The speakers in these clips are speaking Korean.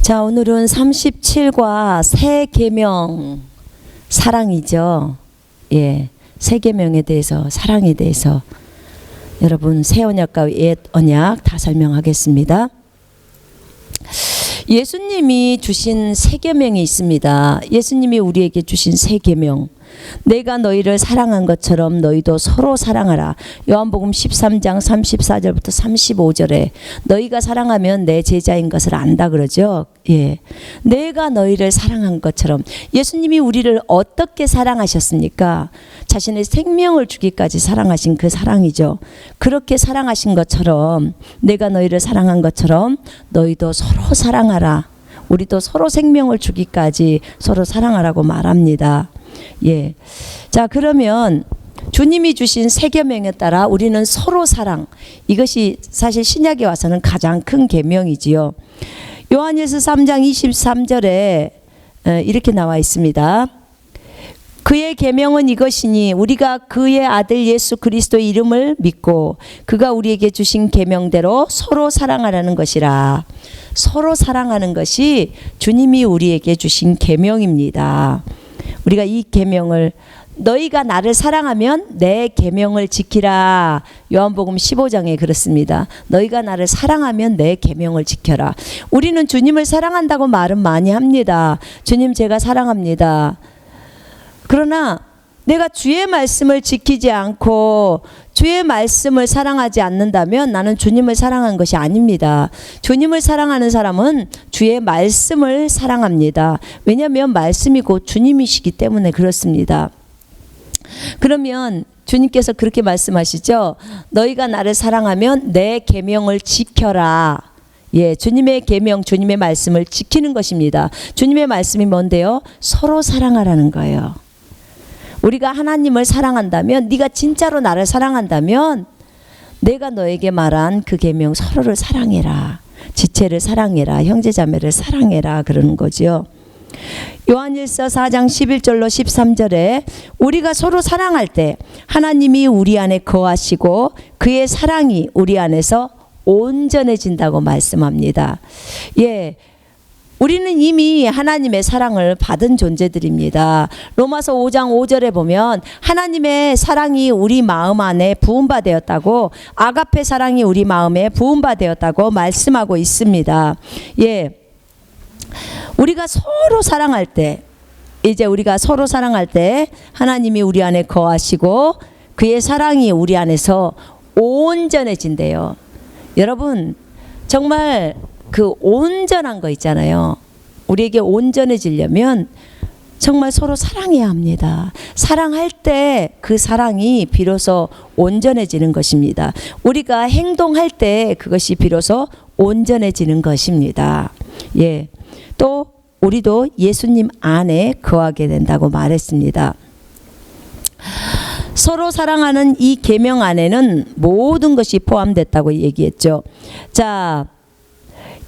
자, 오늘은 37과 새 계명, 사랑이죠. 예, 새 계명에 대해서, 사랑에 대해서 여러분 새 언약과 옛 언약 다 설명하겠습니다. 예수님이 주신 새 계명이 있습니다. 예수님이 우리에게 주신 새 계명. 내가 너희를 사랑한 것처럼 너희도 서로 사랑하라. 요한복음 13장 34절부터 35절에 너희가 사랑하면 내 제자인 것을 안다 그러죠. 예, 내가 너희를 사랑한 것처럼. 예수님이 우리를 어떻게 사랑하셨습니까? 자신의 생명을 주기까지 사랑하신 그 사랑이죠. 그렇게 사랑하신 것처럼, 내가 너희를 사랑한 것처럼 너희도 서로 사랑하라. 우리도 서로 생명을 주기까지 서로 사랑하라고 말합니다. 예. 자, 그러면 주님이 주신 새 계명에 따라 우리는 서로 사랑, 이것이 사실 신약에 와서는 가장 큰 계명이지요. 요한일서 3장 23절에 이렇게 나와 있습니다. 그의 계명은 이것이니 우리가 그의 아들 예수 그리스도의 이름을 믿고 그가 우리에게 주신 계명대로 서로 사랑하라는 것이라. 서로 사랑하는 것이 주님이 우리에게 주신 계명입니다. 우리가 이 계명을, 너희가 나를 사랑하면 내 계명을 지키라. 요한복음 15장에 그렇습니다. 너희가 나를 사랑하면 내 계명을 지켜라. 우리는 주님을 사랑한다고 말은 많이 합니다. 주님 제가 사랑합니다. 그러나 내가 주의 말씀을 지키지 않고 주의 말씀을 사랑하지 않는다면 나는 주님을 사랑한 것이 아닙니다. 주님을 사랑하는 사람은 주의 말씀을 사랑합니다. 왜냐하면 말씀이 곧 주님이시기 때문에 그렇습니다. 그러면 주님께서 그렇게 말씀하시죠. 너희가 나를 사랑하면 내 계명을 지켜라. 예, 주님의 계명, 주님의 말씀을 지키는 것입니다. 주님의 말씀이 뭔데요? 서로 사랑하라는 거예요. 우리가 하나님을 사랑한다면, 네가 진짜로 나를 사랑한다면 내가 너에게 말한 그 계명, 서로를 사랑해라. 지체를 사랑해라. 형제자매를 사랑해라. 그러는 거죠. 요한일서 4장 11절로 13절에 우리가 서로 사랑할 때 하나님이 우리 안에 거하시고 그의 사랑이 우리 안에서 온전해진다고 말씀합니다. 예, 우리는 이미 하나님의 사랑을 받은 존재들입니다. 로마서 5장 5절에 보면 하나님의 사랑이 우리 마음 안에 부음바 되었다고, 아가페 사랑이 우리 마음에 부음바 되었다고 말씀하고 있습니다. 예, 우리가 서로 사랑할 때, 이제 우리가 서로 사랑할 때 하나님이 우리 안에 거하시고 그의 사랑이 우리 안에서 온전해진대요. 여러분 정말 그 온전한 거 있잖아요. 우리에게 온전해지려면 정말 서로 사랑해야 합니다. 사랑할 때 그 사랑이 비로소 온전해지는 것입니다. 우리가 행동할 때 그것이 비로소 온전해지는 것입니다. 예, 또 우리도 예수님 안에 거하게 된다고 말했습니다. 서로 사랑하는 이 계명 안에는 모든 것이 포함됐다고 얘기했죠. 자,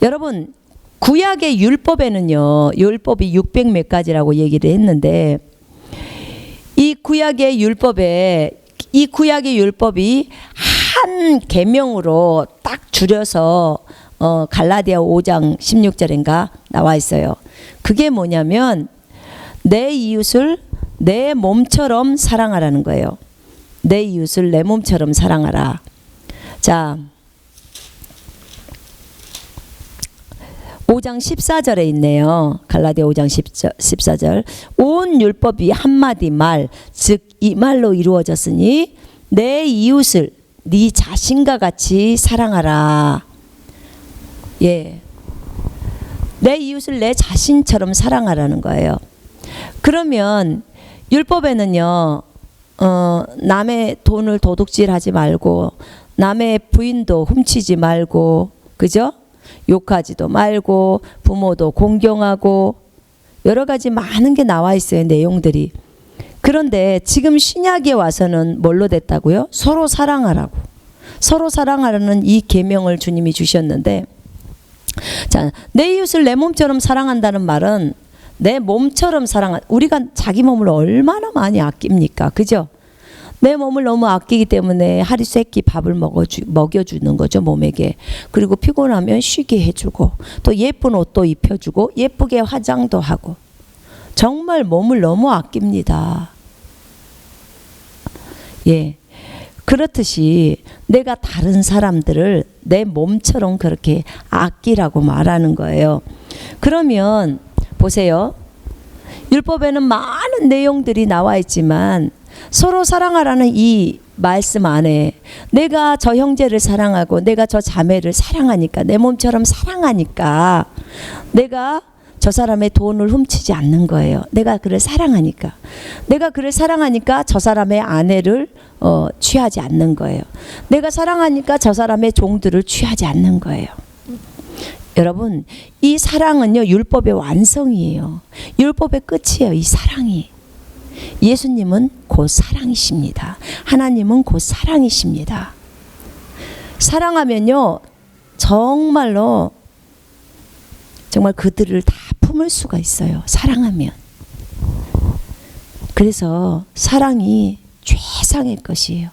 여러분 구약의 율법에는요, 율법이 600 몇 가지라고 얘기를 했는데 이 구약의 율법이 한 계명으로 딱 줄여서 갈라디아 5장 16절인가 나와 있어요. 그게 뭐냐면 내 이웃을 내 몸처럼 사랑하라는 거예요. 내 이웃을 내 몸처럼 사랑하라. 자, 5장 14절에 있네요. 갈라디아 5장 14절. 온 율법이 한마디 말, 즉 이 말로 이루어졌으니 내 이웃을 네 자신과 같이 사랑하라. 예, 내 이웃을 내 자신처럼 사랑하라는 거예요. 그러면 율법에는요, 남의 돈을 도둑질하지 말고, 남의 부인도 훔치지 말고, 그죠? 욕하지도 말고, 부모도 공경하고, 여러 가지 많은 게 나와 있어요, 내용들이. 그런데 지금 신약에 와서는 뭘로 됐다고요? 서로 사랑하라고. 서로 사랑하라는 이 계명을 주님이 주셨는데, 자, 내 이웃을 내 몸처럼 사랑한다는 말은 내 몸처럼 우리가 자기 몸을 얼마나 많이 아낍니까? 그죠? 내 몸을 너무 아끼기 때문에 하루 세 끼 밥을 먹여주는 거죠, 몸에게. 그리고 피곤하면 쉬게 해주고, 또 예쁜 옷도 입혀주고, 예쁘게 화장도 하고. 정말 몸을 너무 아낍니다. 예. 그렇듯이 내가 다른 사람들을 내 몸처럼 그렇게 아끼라고 말하는 거예요. 그러면 보세요. 율법에는 많은 내용들이 나와 있지만 서로 사랑하라는 이 말씀 안에 내가 저 형제를 사랑하고 내가 저 자매를 사랑하니까, 내 몸처럼 사랑하니까 내가 저 사람의 돈을 훔치지 않는 거예요. 내가 그를 사랑하니까. 내가 그를 사랑하니까 저 사람의 아내를 취하지 않는 거예요. 내가 사랑하니까 저 사람의 종들을 취하지 않는 거예요. 여러분, 이 사랑은요, 율법의 완성이에요. 율법의 끝이에요, 이 사랑이. 예수님은 곧 사랑이십니다. 하나님은 곧 사랑이십니다. 사랑하면요, 정말로 정말 그들을 다 품을 수가 있어요. 사랑하면. 그래서 사랑이 최상의 것이에요.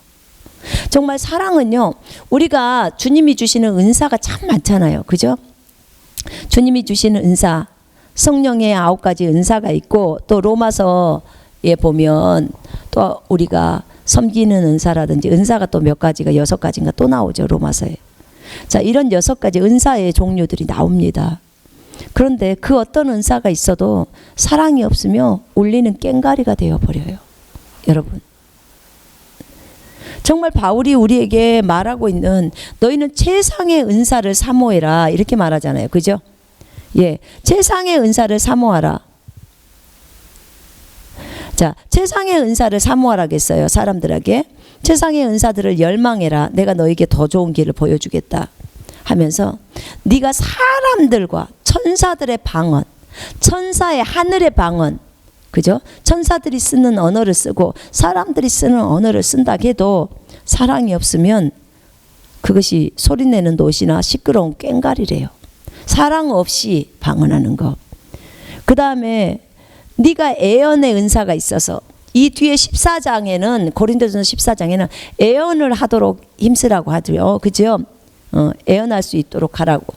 정말 사랑은요, 우리가 주님이 주시는 은사가 참 많잖아요. 그죠? 주님이 주시는 은사, 성령의 9가지 은사가 있고, 또 로마서에 보면 또 우리가 섬기는 은사라든지 은사가 또 몇 가지가 6가지인가 또 나오죠, 로마서에. 자, 이런 6가지 은사의 종류들이 나옵니다. 그런데 그 어떤 은사가 있어도 사랑이 없으면 울리는 꽹과리가 되어버려요. 여러분, 정말 바울이 우리에게 말하고 있는, 너희는 최상의 은사를 사모해라, 이렇게 말하잖아요. 그죠? 예, 최상의 은사를 사모하라. 자, 최상의 은사를 사모하라겠어요, 사람들에게. 최상의 은사들을 열망해라. 내가 너에게 더 좋은 길을 보여주겠다 하면서, 네가 사람들과 천사들의 방언, 천사의 하늘의 방언, 그죠? 천사들이 쓰는 언어를 쓰고 사람들이 쓰는 언어를 쓴다 해도 사랑이 없으면 그것이 소리내는 돛이나 시끄러운 꽹과리래요. 사랑 없이 방언하는 거. 그 다음에 네가 애언의 은사가 있어서, 이 뒤에 14장에는, 고린도전서 14장에는 애언을 하도록 힘쓰라고 하죠. 그죠? 애언할 수 있도록 하라고.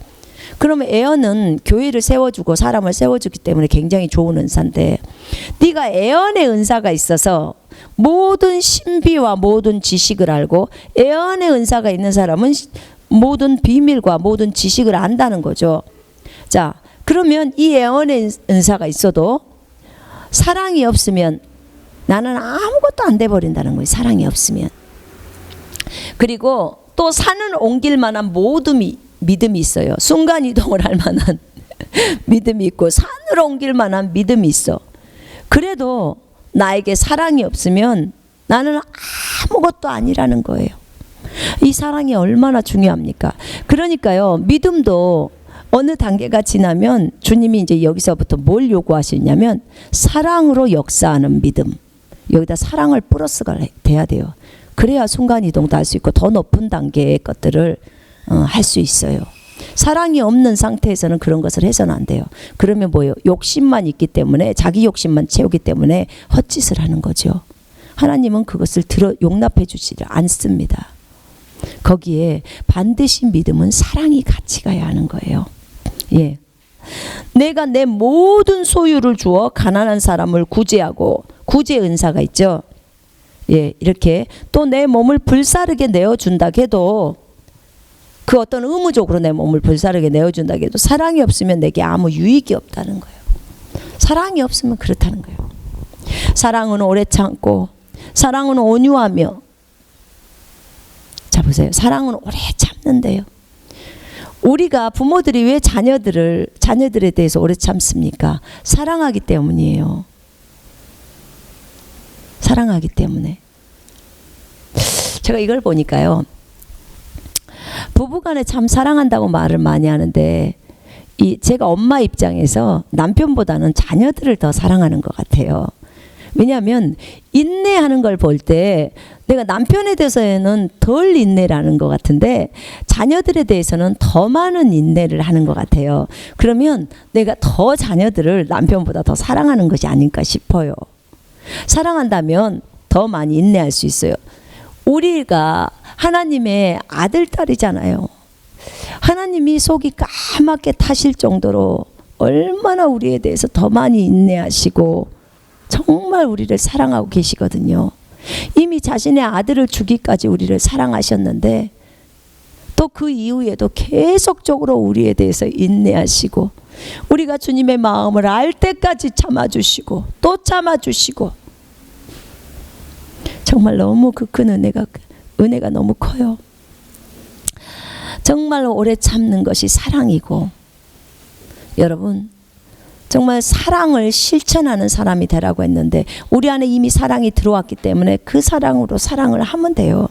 그러면 애언은 교회를 세워주고 사람을 세워주기 때문에 굉장히 좋은 은사인데, 네가 애언의 은사가 있어서 모든 신비와 모든 지식을 알고, 애언의 은사가 있는 사람은 모든 비밀과 모든 지식을 안다는 거죠. 자, 그러면 이 애언의 은사가 있어도 사랑이 없으면 나는 아무것도 안 돼 버린다는 거예요. 사랑이 없으면. 그리고 또 산을 옮길 만한 모든 믿음이 있어요. 순간 이동을 할 만한 믿음이 있고, 산을 옮길 만한 믿음이 있어. 그래도 나에게 사랑이 없으면 나는 아무것도 아니라는 거예요. 이 사랑이 얼마나 중요합니까? 그러니까요, 믿음도 어느 단계가 지나면 주님이 이제 여기서부터 뭘 요구하시냐면 사랑으로 역사하는 믿음. 여기다 사랑을 플러스가 돼야 돼요. 그래야 순간이동도 할 수 있고 더 높은 단계의 것들을 할 수 있어요. 사랑이 없는 상태에서는 그런 것을 해서는 안 돼요. 그러면 뭐예요? 욕심만 있기 때문에, 자기 욕심만 채우기 때문에 헛짓을 하는 거죠. 하나님은 그것을 용납해 주지를 않습니다. 거기에 반드시 믿음은 사랑이 같이 가야 하는 거예요. 예. 내가 내 모든 소유를 주어 가난한 사람을 구제하고, 구제 은사가 있죠. 예, 이렇게 또 내 몸을 불사르게 내어준다 해도, 그 어떤 의무적으로 내 몸을 불사르게 내어준다 해도 사랑이 없으면 내게 아무 유익이 없다는 거예요. 사랑이 없으면 그렇다는 거예요. 사랑은 오래 참고, 사랑은 온유하며. 자, 보세요. 사랑은 오래 참는데요. 우리가 부모들이 왜 자녀들에 대해서 오래 참습니까? 사랑하기 때문이에요. 사랑하기 때문에. 제가 이걸 보니까요, 부부간에 참 사랑한다고 말을 많이 하는데, 제가 엄마 입장에서 남편보다는 자녀들을 더 사랑하는 것 같아요. 왜냐하면 인내하는 걸 볼 때 내가 남편에 대해서는 덜 인내를 것 같은데 자녀들에 대해서는 더 많은 인내를 하는 것 같아요. 그러면 내가 더 자녀들을 남편보다 더 사랑하는 것이 아닐까 싶어요. 사랑한다면 더 더 많이 인내할 수 있어요. 우리가 하나님의 아들, 딸이잖아요. 하나님이 속이 까맣게 타실 정도로 얼마나 우리에 대해서 더 많이 인내하시고 정말 우리를 사랑하고 계시거든요. 이미 자신의 아들을 주기까지 우리를 사랑하셨는데 또 그 이후에도 계속적으로 우리에 대해서 인내하시고 우리가 주님의 마음을 알 때까지 참아주시고 또 참아주시고 정말 너무 그 큰 은혜가 너무 커요. 정말 오래 참는 것이 사랑이고 여러분 정말 사랑을 실천하는 사람이 되라고 했는데 우리 안에 이미 사랑이 들어왔기 때문에 그 사랑으로 사랑을 하면 돼요.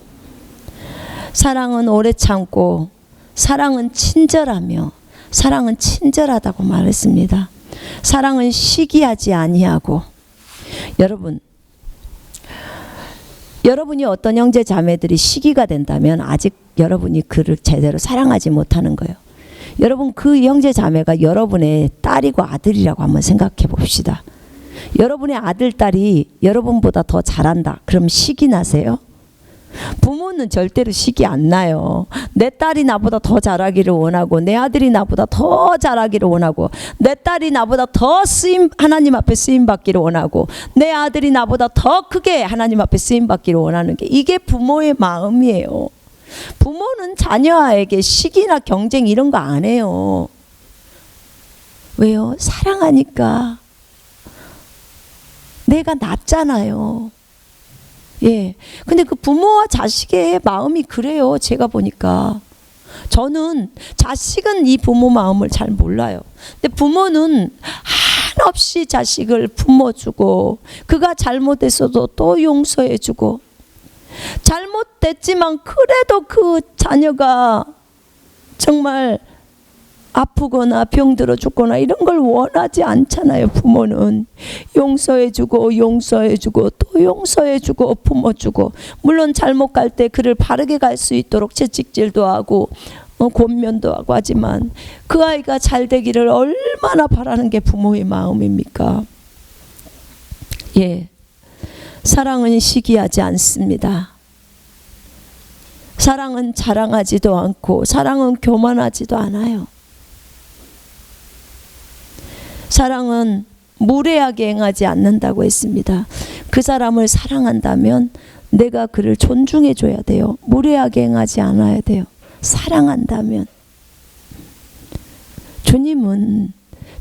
사랑은 오래 참고 사랑은 친절하며 사랑은 친절하다고 말했습니다. 사랑은 시기하지 아니하고 여러분이 어떤 형제 자매들이 시기가 된다면 아직 여러분이 그를 제대로 사랑하지 못하는 거예요. 여러분 그 형제 자매가 여러분의 딸이고 아들이라고 한번 생각해 봅시다. 여러분의 아들 딸이 여러분보다 더 잘한다. 그럼 시기 나세요? 부모는 절대로 시기 안 나요. 내 딸이 나보다 더 잘하기를 원하고 내 아들이 나보다 더 잘하기를 원하고 내 딸이 나보다 더 하나님 앞에 쓰임받기를 원하고 내 아들이 나보다 더 크게 하나님 앞에 쓰임받기를 원하는 게 이게 부모의 마음이에요. 부모는 자녀에게 시기나 경쟁 이런 거 안 해요. 왜요? 사랑하니까. 내가 낫잖아요. 예. 근데 그 부모와 자식의 마음이 그래요. 제가 보니까. 저는 자식은 이 부모 마음을 잘 몰라요. 근데 부모는 한없이 자식을 품어주고 그가 잘못했어도 또 용서해주고 잘못됐지만 그래도 그 자녀가 정말 아프거나 병들어 죽거나 이런 걸 원하지 않잖아요. 부모는 용서해주고 또 용서해주고 품어주고 물론 잘못 갈 때 그를 바르게 갈 수 있도록 채찍질도 하고 권면도 하고 하지만 그 아이가 잘 되기를 얼마나 바라는 게 부모의 마음입니까? 예, 사랑은 시기하지 않습니다. 사랑은 자랑하지도 않고 사랑은 교만하지도 않아요. 사랑은 무례하게 행하지 않는다고 했습니다. 그 사람을 사랑한다면 내가 그를 존중해 줘야 돼요. 무례하게 행하지 않아야 돼요. 사랑한다면. 주님은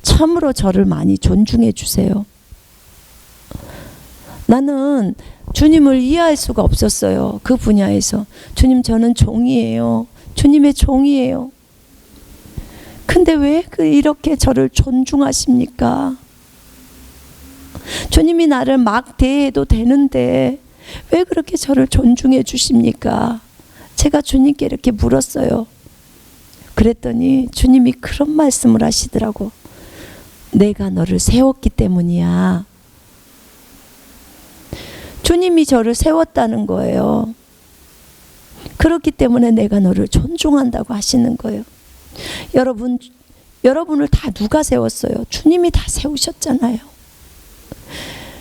참으로 저를 많이 존중해 주세요. 나는 주님을 이해할 수가 없었어요. 그 분야에서. 주님 저는 종이에요. 주님의 종이에요. 근데 왜 이렇게 저를 존중하십니까? 주님이 나를 막 대해도 되는데 왜 그렇게 저를 존중해 주십니까? 제가 주님께 이렇게 물었어요. 그랬더니 주님이 그런 말씀을 하시더라고. 내가 너를 세웠기 때문이야. 주님이 저를 세웠다는 거예요. 그렇기 때문에 내가 너를 존중한다고 하시는 거예요. 여러분을 다 누가 세웠어요? 주님이 다 세우셨잖아요.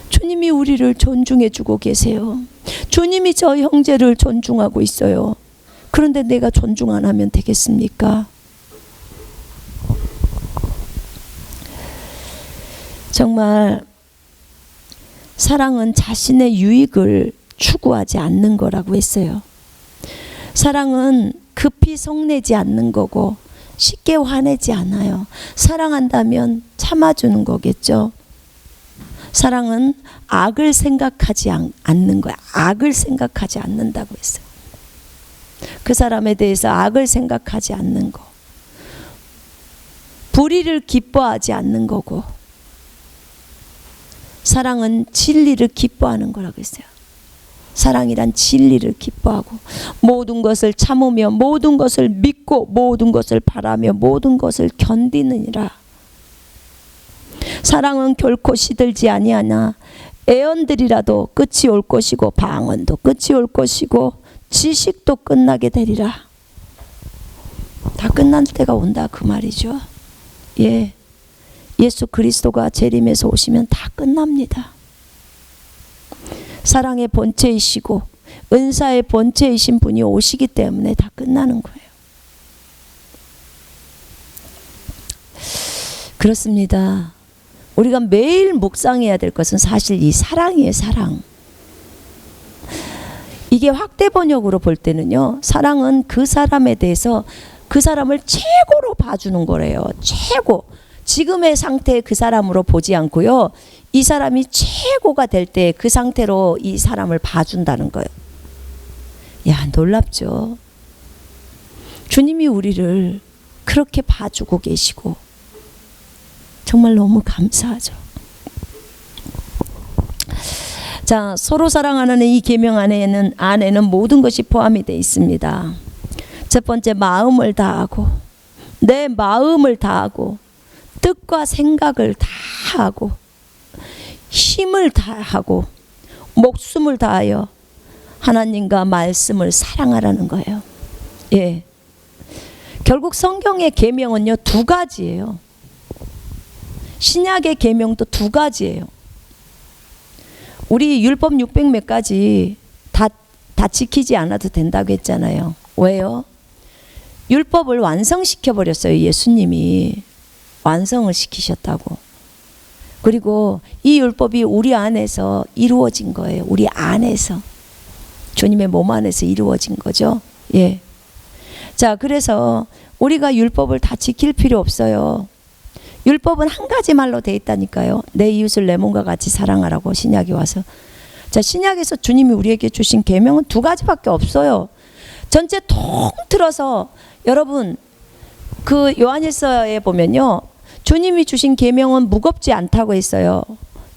주님이 우리를 존중해 주고 계세요. 주님이 저 형제를 존중하고 있어요. 그런데 내가 존중 안 하면 되겠습니까? 정말 사랑은 자신의 유익을 추구하지 않는 거라고 했어요. 사랑은 급히 성내지 않는 거고 쉽게 화내지 않아요. 사랑한다면 참아주는 거겠죠. 사랑은 악을 생각하지 않는 거야. 악을 생각하지 않는다고 했어요. 그 사람에 대해서 악을 생각하지 않는 거. 불의를 기뻐하지 않는 거고. 사랑은 진리를 기뻐하는 거라고 했어요. 사랑이란 진리를 기뻐하고 모든 것을 참으며 모든 것을 믿고 모든 것을 바라며 모든 것을 견디느니라. 사랑은 결코 시들지 아니하나 애언들이라도 끝이 올 것이고 방언도 끝이 올 것이고 지식도 끝나게 되리라. 다 끝날 때가 온다 그 말이죠. 예, 예수 그리스도가 재림해서 오시면 다 끝납니다. 사랑의 본체이시고 은사의 본체이신 분이 오시기 때문에 다 끝나는 거예요. 그렇습니다. 우리가 매일 묵상해야 될 것은 사실 이 사랑이에요. 사랑. 이게 확대 번역으로 볼 때는요, 사랑은 그 사람에 대해서 그 사람을 최고로 봐주는 거래요. 최고. 지금의 상태의 그 사람으로 보지 않고요, 이 사람이 최고가 될 때 그 상태로 이 사람을 봐준다는 거예요. 야, 놀랍죠? 주님이 우리를 그렇게 봐주고 계시고 정말 너무 감사하죠. 자, 서로 사랑하는 이 계명 안에는 모든 것이 포함이 되어 있습니다. 첫 번째, 마음을 다하고, 내 마음을 다하고, 뜻과 생각을 다하고, 힘을 다하고, 목숨을 다하여 하나님과 말씀을 사랑하라는 거예요. 예. 결국 성경의 계명은요, 두 가지예요. 신약의 계명도 두 가지예요. 우리 율법 600 몇 가지 다 지키지 않아도 된다고 했잖아요. 왜요? 율법을 완성시켜 버렸어요. 예수님이 완성을 시키셨다고. 그리고 이 율법이 우리 안에서 이루어진 거예요. 우리 안에서, 주님의 몸 안에서 이루어진 거죠. 예. 자, 그래서 우리가 율법을 다 지킬 필요 없어요. 율법은 한 가지 말로 돼 있다니까요. 내 이웃을 내 몸과 같이 사랑하라고, 신약이 와서. 자, 신약에서 주님이 우리에게 주신 계명은 두 가지밖에 없어요. 전체 통틀어서 여러분, 그 요한일서에 보면요, 주님이 주신 계명은 무겁지 않다고 했어요.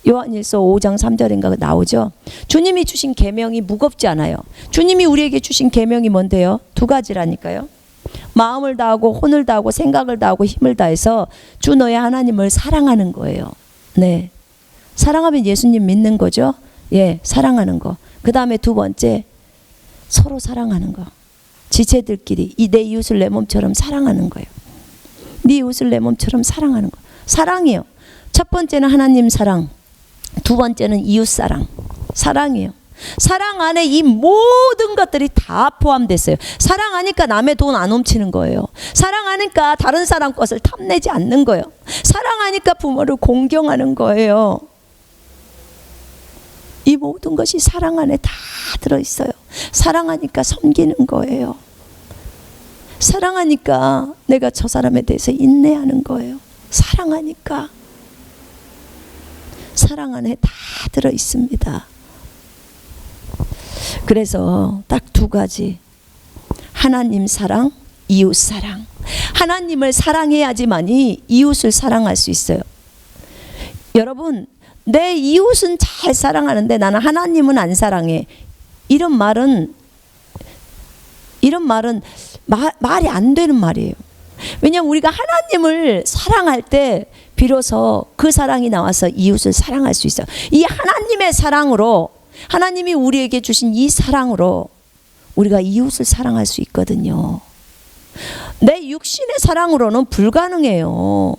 요한일서 5장 3절인가 나오죠. 주님이 주신 계명이 무겁지 않아요. 주님이 우리에게 주신 계명이 뭔데요? 두 가지라니까요. 마음을 다하고, 혼을 다하고, 생각을 다하고, 힘을 다해서 주 너의 하나님을 사랑하는 거예요. 네, 사랑하면 예수님 믿는 거죠. 예, 사랑하는 거. 그 다음에 두 번째, 서로 사랑하는 거. 지체들끼리 내 이웃을 내 몸처럼 사랑하는 거예요. 네 이웃을 내 몸처럼 사랑하는 거. 사랑이에요. 첫 번째는 하나님 사랑, 두 번째는 이웃 사랑. 사랑이에요. 사랑 안에 이 모든 것들이 다 포함됐어요. 사랑하니까 남의 돈 안 훔치는 거예요. 사랑하니까 다른 사람 것을 탐내지 않는 거예요. 사랑하니까 부모를 공경하는 거예요. 이 모든 것이 사랑 안에 다 들어있어요. 사랑하니까 섬기는 거예요. 사랑하니까 내가 저 사람에 대해서 인내하는 거예요. 사랑하니까. 사랑 안에 다 들어있습니다. 그래서 딱 두 가지, 하나님 사랑, 이웃 사랑. 하나님을 사랑해야지만이 이웃을 사랑할 수 있어요. 여러분, 내 이웃은 잘 사랑하는데 나는 하나님은 안 사랑해, 이런 말은 말이 안 되는 말이에요. 왜냐하면 우리가 하나님을 사랑할 때 비로소 그 사랑이 나와서 이웃을 사랑할 수 있어요. 이 하나님의 사랑으로, 하나님이 우리에게 주신 이 사랑으로 우리가 이웃을 사랑할 수 있거든요. 내 육신의 사랑으로는 불가능해요.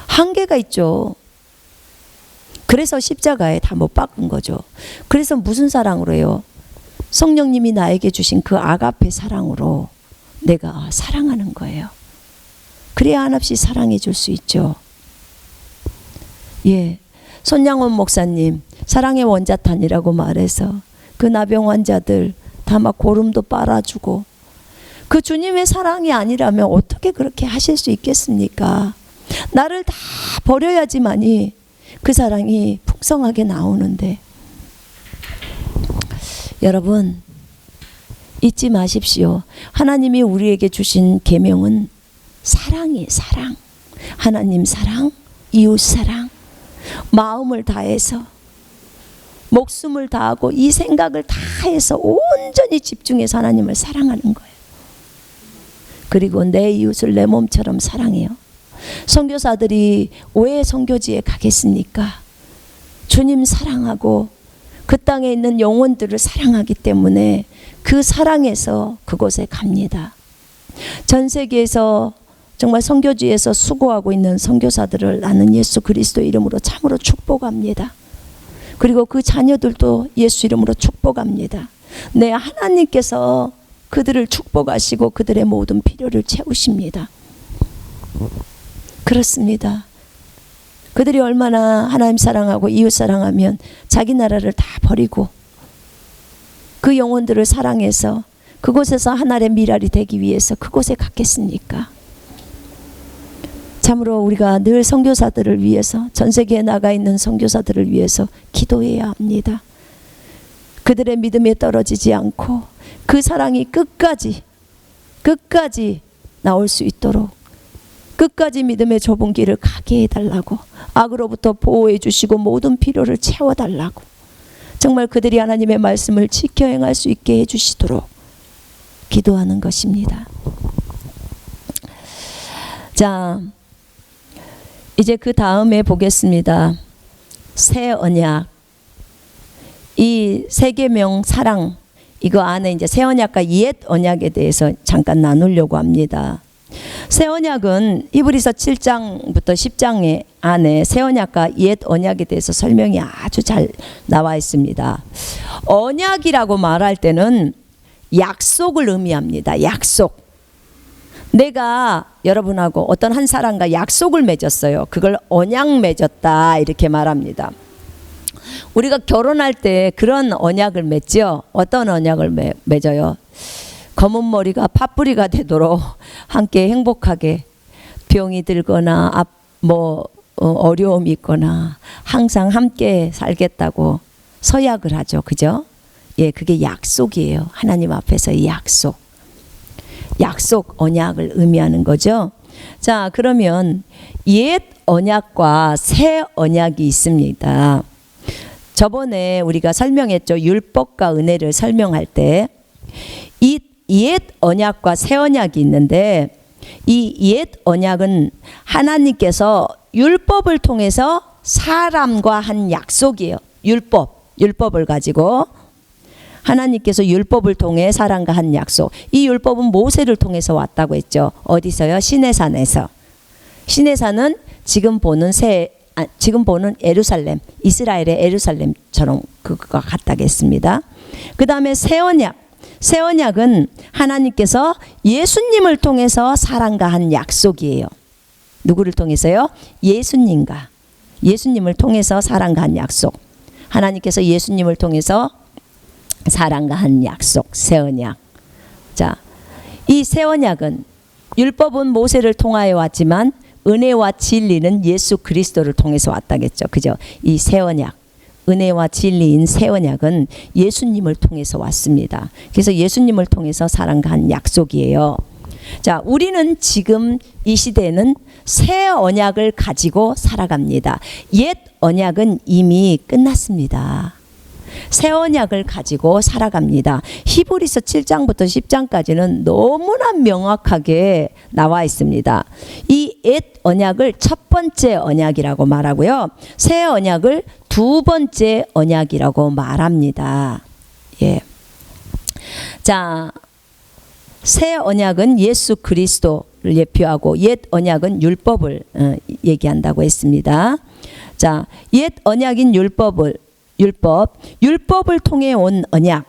한계가 있죠. 그래서 십자가에 다 못 박은 거죠. 그래서 무슨 사랑으로 해요? 성령님이 나에게 주신 그 아가페 사랑으로 내가 사랑하는 거예요. 그래야 한없이 사랑해 줄 수 있죠. 예, 손양원 목사님 사랑의 원자탄이라고 말해서 그 나병 환자들 다 막 고름도 빨아주고, 그 주님의 사랑이 아니라면 어떻게 그렇게 하실 수 있겠습니까? 나를 다 버려야지만이 그 사랑이 풍성하게 나오는데, 여러분 잊지 마십시오. 하나님이 우리에게 주신 계명은 사랑이에요. 사랑. 하나님 사랑, 이웃 사랑. 마음을 다해서, 목숨을 다하고, 이 생각을 다해서 온전히 집중해서 하나님을 사랑하는 거예요. 그리고 내 이웃을 내 몸처럼 사랑해요. 선교사들이 왜 선교지에 가겠습니까? 주님 사랑하고 그 땅에 있는 영혼들을 사랑하기 때문에 그 사랑에서 그곳에 갑니다. 전 세계에서 정말 선교지에서 수고하고 있는 선교사들을 나는 예수 그리스도 이름으로 참으로 축복합니다. 그리고 그 자녀들도 예수 이름으로 축복합니다. 네, 하나님께서 그들을 축복하시고 그들의 모든 필요를 채우십니다. 그렇습니다. 그들이 얼마나 하나님 사랑하고 이웃 사랑하면 자기 나라를 다 버리고 그 영혼들을 사랑해서 그곳에서 하나님의 미랄이 되기 위해서 그곳에 갔겠습니까? 참으로 우리가 늘 선교사들을 위해서, 전 세계에 나가 있는 선교사들을 위해서 기도해야 합니다. 그들의 믿음에 떨어지지 않고 그 사랑이 끝까지 나올 수 있도록 끝까지 믿음의 좁은 길을 가게 해달라고, 악으로부터 보호해 주시고 모든 필요를 채워달라고, 정말 그들이 하나님의 말씀을 지켜 행할 수 있게 해주시도록 기도하는 것입니다. 자, 이제 그 다음에 보겠습니다. 새 언약. 이 세 계명 사랑, 이거 안에 이제 새 언약과 옛 언약에 대해서 잠깐 나누려고 합니다. 새 언약은 히브리서 7장부터 10장의 안에 새 언약과 옛 언약에 대해서 설명이 아주 잘 나와 있습니다. 언약이라고 말할 때는 약속을 의미합니다. 약속. 내가 여러분하고 어떤 한 사람과 약속을 맺었어요. 그걸 언약 맺었다 이렇게 말합니다. 우리가 결혼할 때 그런 언약을 맺죠. 어떤 언약을 맺어요? 검은 머리가 팥뿌리가 되도록 함께 행복하게, 병이 들거나 어려움이 있거나 항상 함께 살겠다고 서약을 하죠. 그죠? 예, 그게 약속이에요. 하나님 앞에서의 약속. 약속, 언약을 의미하는 거죠. 자, 그러면 옛 언약과 새 언약이 있습니다. 저번에 우리가 설명했죠. 율법과 은혜를 설명할 때 이 옛 언약과 새 언약이 있는데, 이 옛 언약은 하나님께서 율법을 통해서 사람과 한 약속이에요. 율법을 가지고 하나님께서 율법을 통해 사람과 한 약속. 이 율법은 모세를 통해서 왔다고 했죠. 어디서요? 시내산에서. 시내산은 지금 보는 예루살렘, 이스라엘의 예루살렘처럼 그거가 같다고 했습니다. 그 다음에 새 언약. 새 언약은 하나님께서 예수님을 통해서 사람과 한 약속이에요. 누구를 통해서요? 예수님을 통해서 사람과 한 약속. 하나님께서 예수님을 통해서 사랑과 한 약속, 새 언약. 자, 이 새 언약은, 율법은 모세를 통하여 왔지만 은혜와 진리는 예수 그리스도를 통해서 왔다겠죠. 그죠? 이 새 언약, 은혜와 진리인 새 언약은 예수님을 통해서 왔습니다. 그래서 예수님을 통해서 사랑과 한 약속이에요. 자, 우리는 지금 이 시대에는 새 언약을 가지고 살아갑니다. 옛 언약은 이미 끝났습니다. 새 언약을 가지고 살아갑니다. 히브리서 7장부터 10장까지는 너무나 명확하게 나와 있습니다. 이 옛 언약을 첫 번째 언약이라고 말하고요. 새 언약을 두 번째 언약이라고 말합니다. 예. 자, 새 언약은 예수 그리스도를 예표하고 옛 언약은 율법을 얘기한다고 했습니다. 자, 옛 언약인 율법을 통해 온 언약,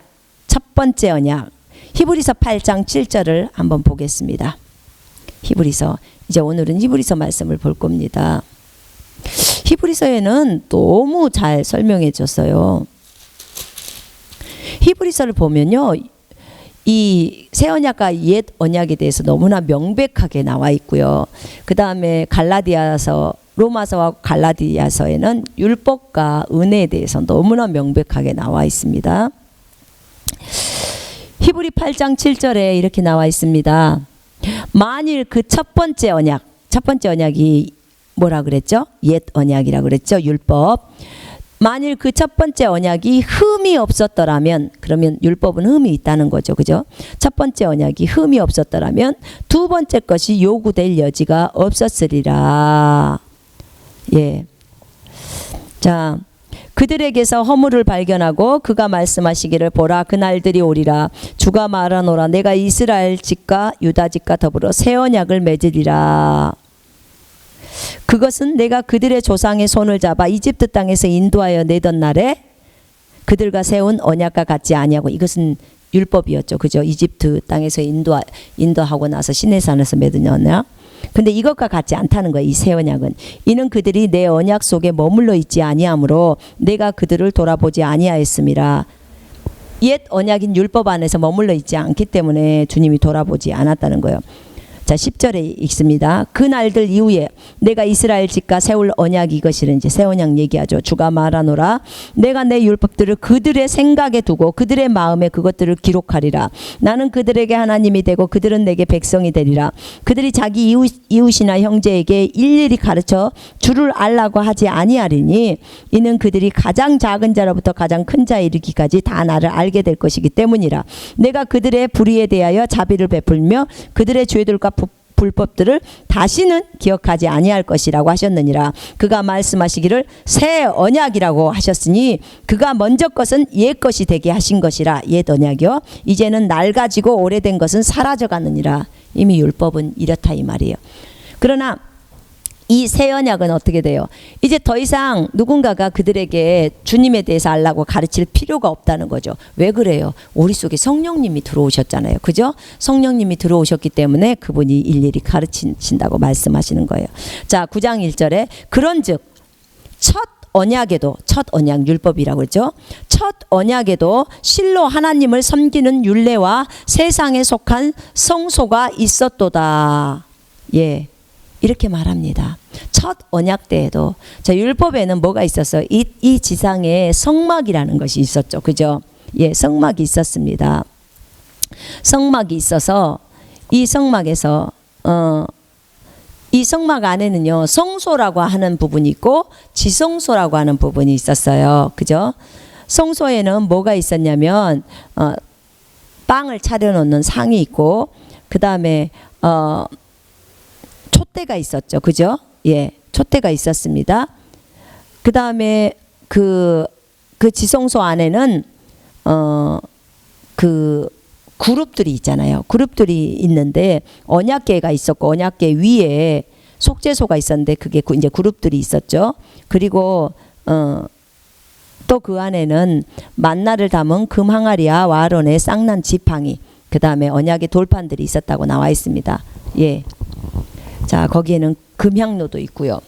첫 번째 언약, 히브리서 8장 7절을 한번 보겠습니다. 히브리서, 이제 오늘은 히브리서 말씀을 볼 겁니다. 히브리서에는 너무 잘 설명해 줬어요. 히브리서를 보면요, 이 새 언약과 옛 언약에 대해서 너무나 명백하게 나와 있고요. 그 다음에 로마서와 갈라디아서에는 율법과 은혜에 대해서 너무나 명백하게 나와 있습니다. 히브리 8장 7절에 이렇게 나와 있습니다. 만일 그 첫 번째 언약이 뭐라 그랬죠? 옛 언약이라 그랬죠? 율법. 만일 그 첫 번째 언약이 흠이 없었더라면, 그러면 율법은 흠이 있다는 거죠. 그죠? 첫 번째 언약이 흠이 없었더라면 두 번째 것이 요구될 여지가 없었으리라. 예. 자, 그들에게서 허물을 발견하고 그가 말씀하시기를, 보라, 그날들이 오리라. 주가 말하노라. 내가 이스라엘 집과 유다 집과 더불어 새 언약을 맺으리라. 그것은 내가 그들의 조상의 손을 잡아 이집트 땅에서 인도하여 내던 날에 그들과 세운 언약과 같지 아니하고, 이것은 율법이었죠. 그죠? 이집트 땅에서 인도하고 나서 시내산에서 맺은 언약. 근데 이것과 같지 않다는 거예요. 이 새 언약은. 이는 그들이 내 언약 속에 머물러 있지 아니하므로 내가 그들을 돌아보지 아니하였음이라. 옛 언약인 율법 안에서 머물러 있지 않기 때문에 주님이 돌아보지 않았다는 거예요. 자, 10절에 있습니다. 그 날들 이후에 내가 이스라엘 집과 세울 언약이 이것이라. 이제 새 언약 얘기하죠. 주가 말하노라. 내가 내 율법들을 그들의 생각에 두고 그들의 마음에 그것들을 기록하리라. 나는 그들에게 하나님이 되고 그들은 내게 백성이 되리라. 그들이 자기 이웃이나 형제에게 일일이 가르쳐 주를 알라고 하지 아니하리니 이는 그들이 가장 작은 자로부터 가장 큰 자에 이르기까지 다 나를 알게 될 것이기 때문이라. 내가 그들의 불의에 대하여 자비를 베풀며 그들의 죄들과 불법들을 다시는 기억하지 아니할 것이라고 하셨느니라. 그가 말씀하시기를 새 언약이라고 하셨으니 그가 먼저 것은 옛 것이 되게 하신 것이라. 옛 언약이요 이제는 낡아지고 오래된 것은 사라져 가느니라. 이미 율법은 이렇다 이 말이에요. 그러나 이 새 언약은 어떻게 돼요? 이제 더 이상 누군가가 그들에게 주님에 대해서 알라고 가르칠 필요가 없다는 거죠. 왜 그래요? 우리 속에 성령님이 들어오셨잖아요. 그죠? 성령님이 들어오셨기 때문에 그분이 일일이 가르치신다고 말씀하시는 거예요. 자, 9장 1절에 그런즉 첫 언약에도, 첫 언약 율법이라고 그랬죠. 첫 언약에도 실로 하나님을 섬기는 율례와 세상에 속한 성소가 있었도다. 예. 이렇게 말합니다. 첫 언약 때에도, 자, 율법에는 뭐가 있었어요? 이 지상에 성막이라는 것이 있었죠. 그죠? 예, 성막이 있었습니다. 성막이 있어서 이 성막에서 이 성막 안에는요 성소라고 하는 부분이 있고 지성소라고 하는 부분이 있었어요. 그죠? 성소에는 뭐가 있었냐면 빵을 차려놓는 상이 있고, 그 다음에 촛대가 있었죠. 그죠? 예, 촛대가 있었습니다. 그 다음에 그 지성소 안에는 그 그룹들이 있잖아요. 그룹들이 있는데 언약궤가 있었고 언약궤 위에 속죄소가 있었는데 그게 이제 그룹들이 있었죠. 그리고 또 그 안에는 만나를 담은 금 항아리와 아론의 쌍난 지팡이, 그 다음에 언약의 돌판들이 있었다고 나와 있습니다. 예. 자, 거기에는 금향로도 있고요.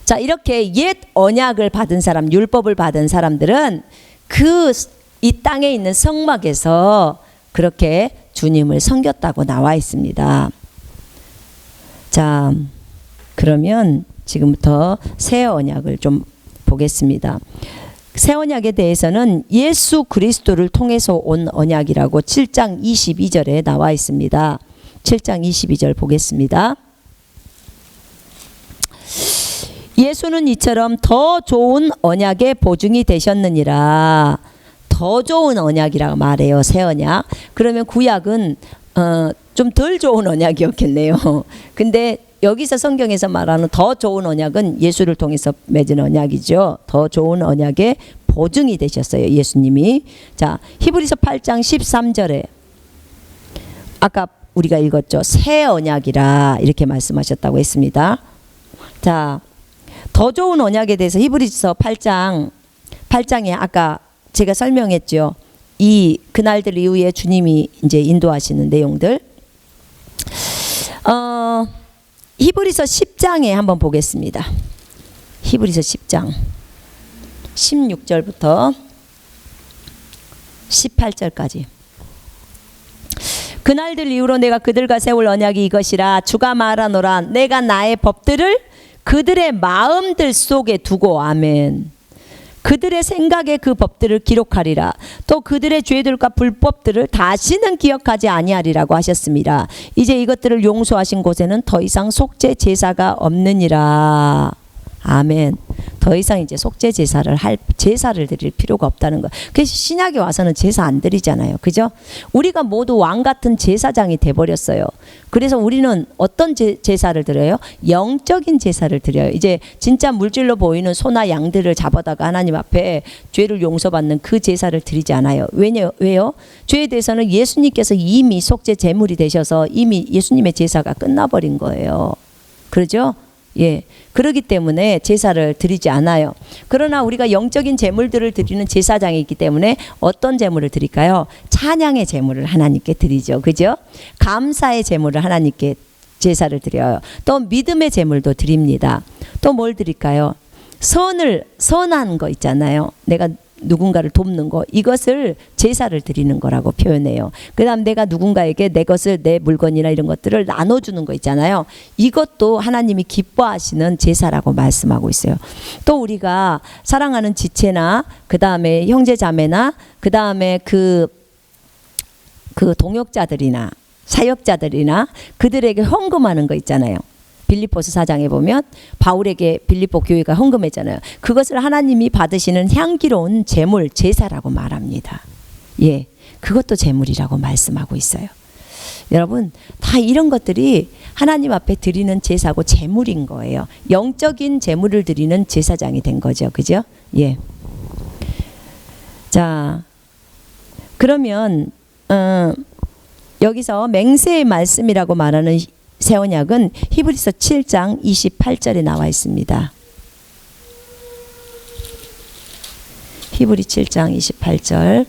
자, 이렇게 옛 언약을 받은 사람, 율법을 받은 사람들은 이 땅에 있는 성막에서 그렇게 주님을 섬겼다고 나와 있습니다. 자, 그러면 지금부터 새 언약을 좀 보겠습니다. 새 언약에 대해서는 예수 그리스도를 통해서 온 언약이라고 7장 22절에 나와 있습니다. 7장 22절 보겠습니다. 예수는 이처럼 더 좋은 언약의 보증이 되셨느니라. 더 좋은 언약이라고 말해요. 새 언약. 그러면 구약은 좀 덜 좋은 언약이었겠네요. 근데 여기서 성경에서 말하는 더 좋은 언약은 예수를 통해서 맺은 언약이죠. 더 좋은 언약의 보증이 되셨어요. 예수님이. 자, 히브리서 8장 13절에 아까 우리가 읽었죠. 새 언약이라 이렇게 말씀하셨다고 했습니다. 자, 더 좋은 언약에 대해서 히브리서 8장에 아까 제가 설명했죠. 그날들 이후에 주님이 이제 인도하시는 내용들. 히브리서 10장에 한번 보겠습니다. 히브리서 10장 16절부터 18절까지. 그날들 이후로 내가 그들과 세울 언약이 이것이라. 주가 말하노라. 내가 나의 법들을 그들의 마음들 속에 두고, 아멘. 그들의 생각에 그 법들을 기록하리라. 또 그들의 죄들과 불법들을 다시는 기억하지 아니하리라고 하셨습니다. 이제 이것들을 용서하신 곳에는 더 이상 속죄 제사가 없느니라. 아멘. 더 이상 이제 속죄 제사를 드릴 필요가 없다는 거. 그래서 신약에 와서는 제사 안 드리잖아요. 그죠? 우리가 모두 왕 같은 제사장이 돼 버렸어요. 그래서 우리는 어떤 제사를 드려요? 영적인 제사를 드려요. 이제 진짜 물질로 보이는 소나 양들을 잡아다가 하나님 앞에 죄를 용서받는 그 제사를 드리지 않아요. 왜요? 죄에 대해서는 예수님께서 이미 속죄 제물이 되셔서 이미 예수님의 제사가 끝나버린 거예요. 그러죠? 예. 그렇기 때문에 제사를 드리지 않아요. 그러나 우리가 영적인 제물들을 드리는 제사장이 있기 때문에 어떤 제물을 드릴까요? 찬양의 제물을 하나님께 드리죠. 그죠? 감사의 제물을 하나님께 제사를 드려요. 또 믿음의 제물도 드립니다. 또 뭘 드릴까요? 선한 거 있잖아요. 내가 누군가를 돕는 거, 이것을 제사를 드리는 거라고 표현해요. 그 다음 내가 누군가에게 내 것을, 내 물건이나 이런 것들을 나눠주는 거 있잖아요. 이것도 하나님이 기뻐하시는 제사라고 말씀하고 있어요. 또 우리가 사랑하는 지체나 그 다음에 형제 자매나 그 다음에 그 동역자들이나 사역자들이나 그들에게 헌금하는 거 있잖아요. 빌립보서 4장에 보면 바울에게 빌립보 교회가 헌금했잖아요. 그것을 하나님이 받으시는 향기로운 제물, 제사라고 말합니다. 예, 그것도 제물이라고 말씀하고 있어요. 여러분, 다 이런 것들이 하나님 앞에 드리는 제사고 제물인 거예요. 영적인 제물을 드리는 제사장이 된 거죠. 그죠? 예. 자, 그러면 여기서 맹세의 말씀이라고 말하는 새 언약은 히브리서 7장 28절에 나와 있습니다. 히브리 7장 28절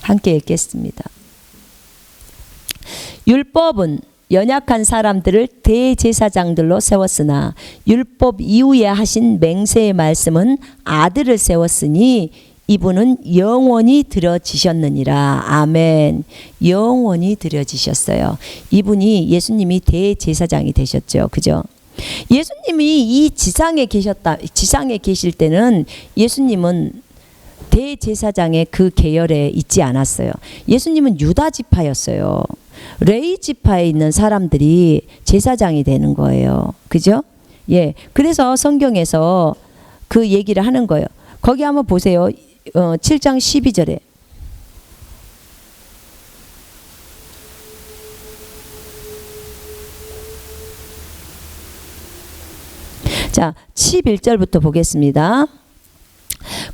함께 읽겠습니다. 율법은 연약한 사람들을 대제사장들로 세웠으나 율법 이후에 하신 맹세의 말씀은 아들을 세웠으니 이분은 영원히 드려지셨느니라. 아멘. 영원히 드려지셨어요. 이분이 예수님이 대제사장이 되셨죠. 그죠? 예수님이 이 지상에 계실 때는 예수님은 대제사장의 그 계열에 있지 않았어요. 예수님은 유다 지파였어요. 레위 지파에 있는 사람들이 제사장이 되는 거예요. 그죠? 예. 그래서 성경에서 그 얘기를 하는 거예요. 거기 한번 보세요. 7장 12절에 자 11절부터 보겠습니다.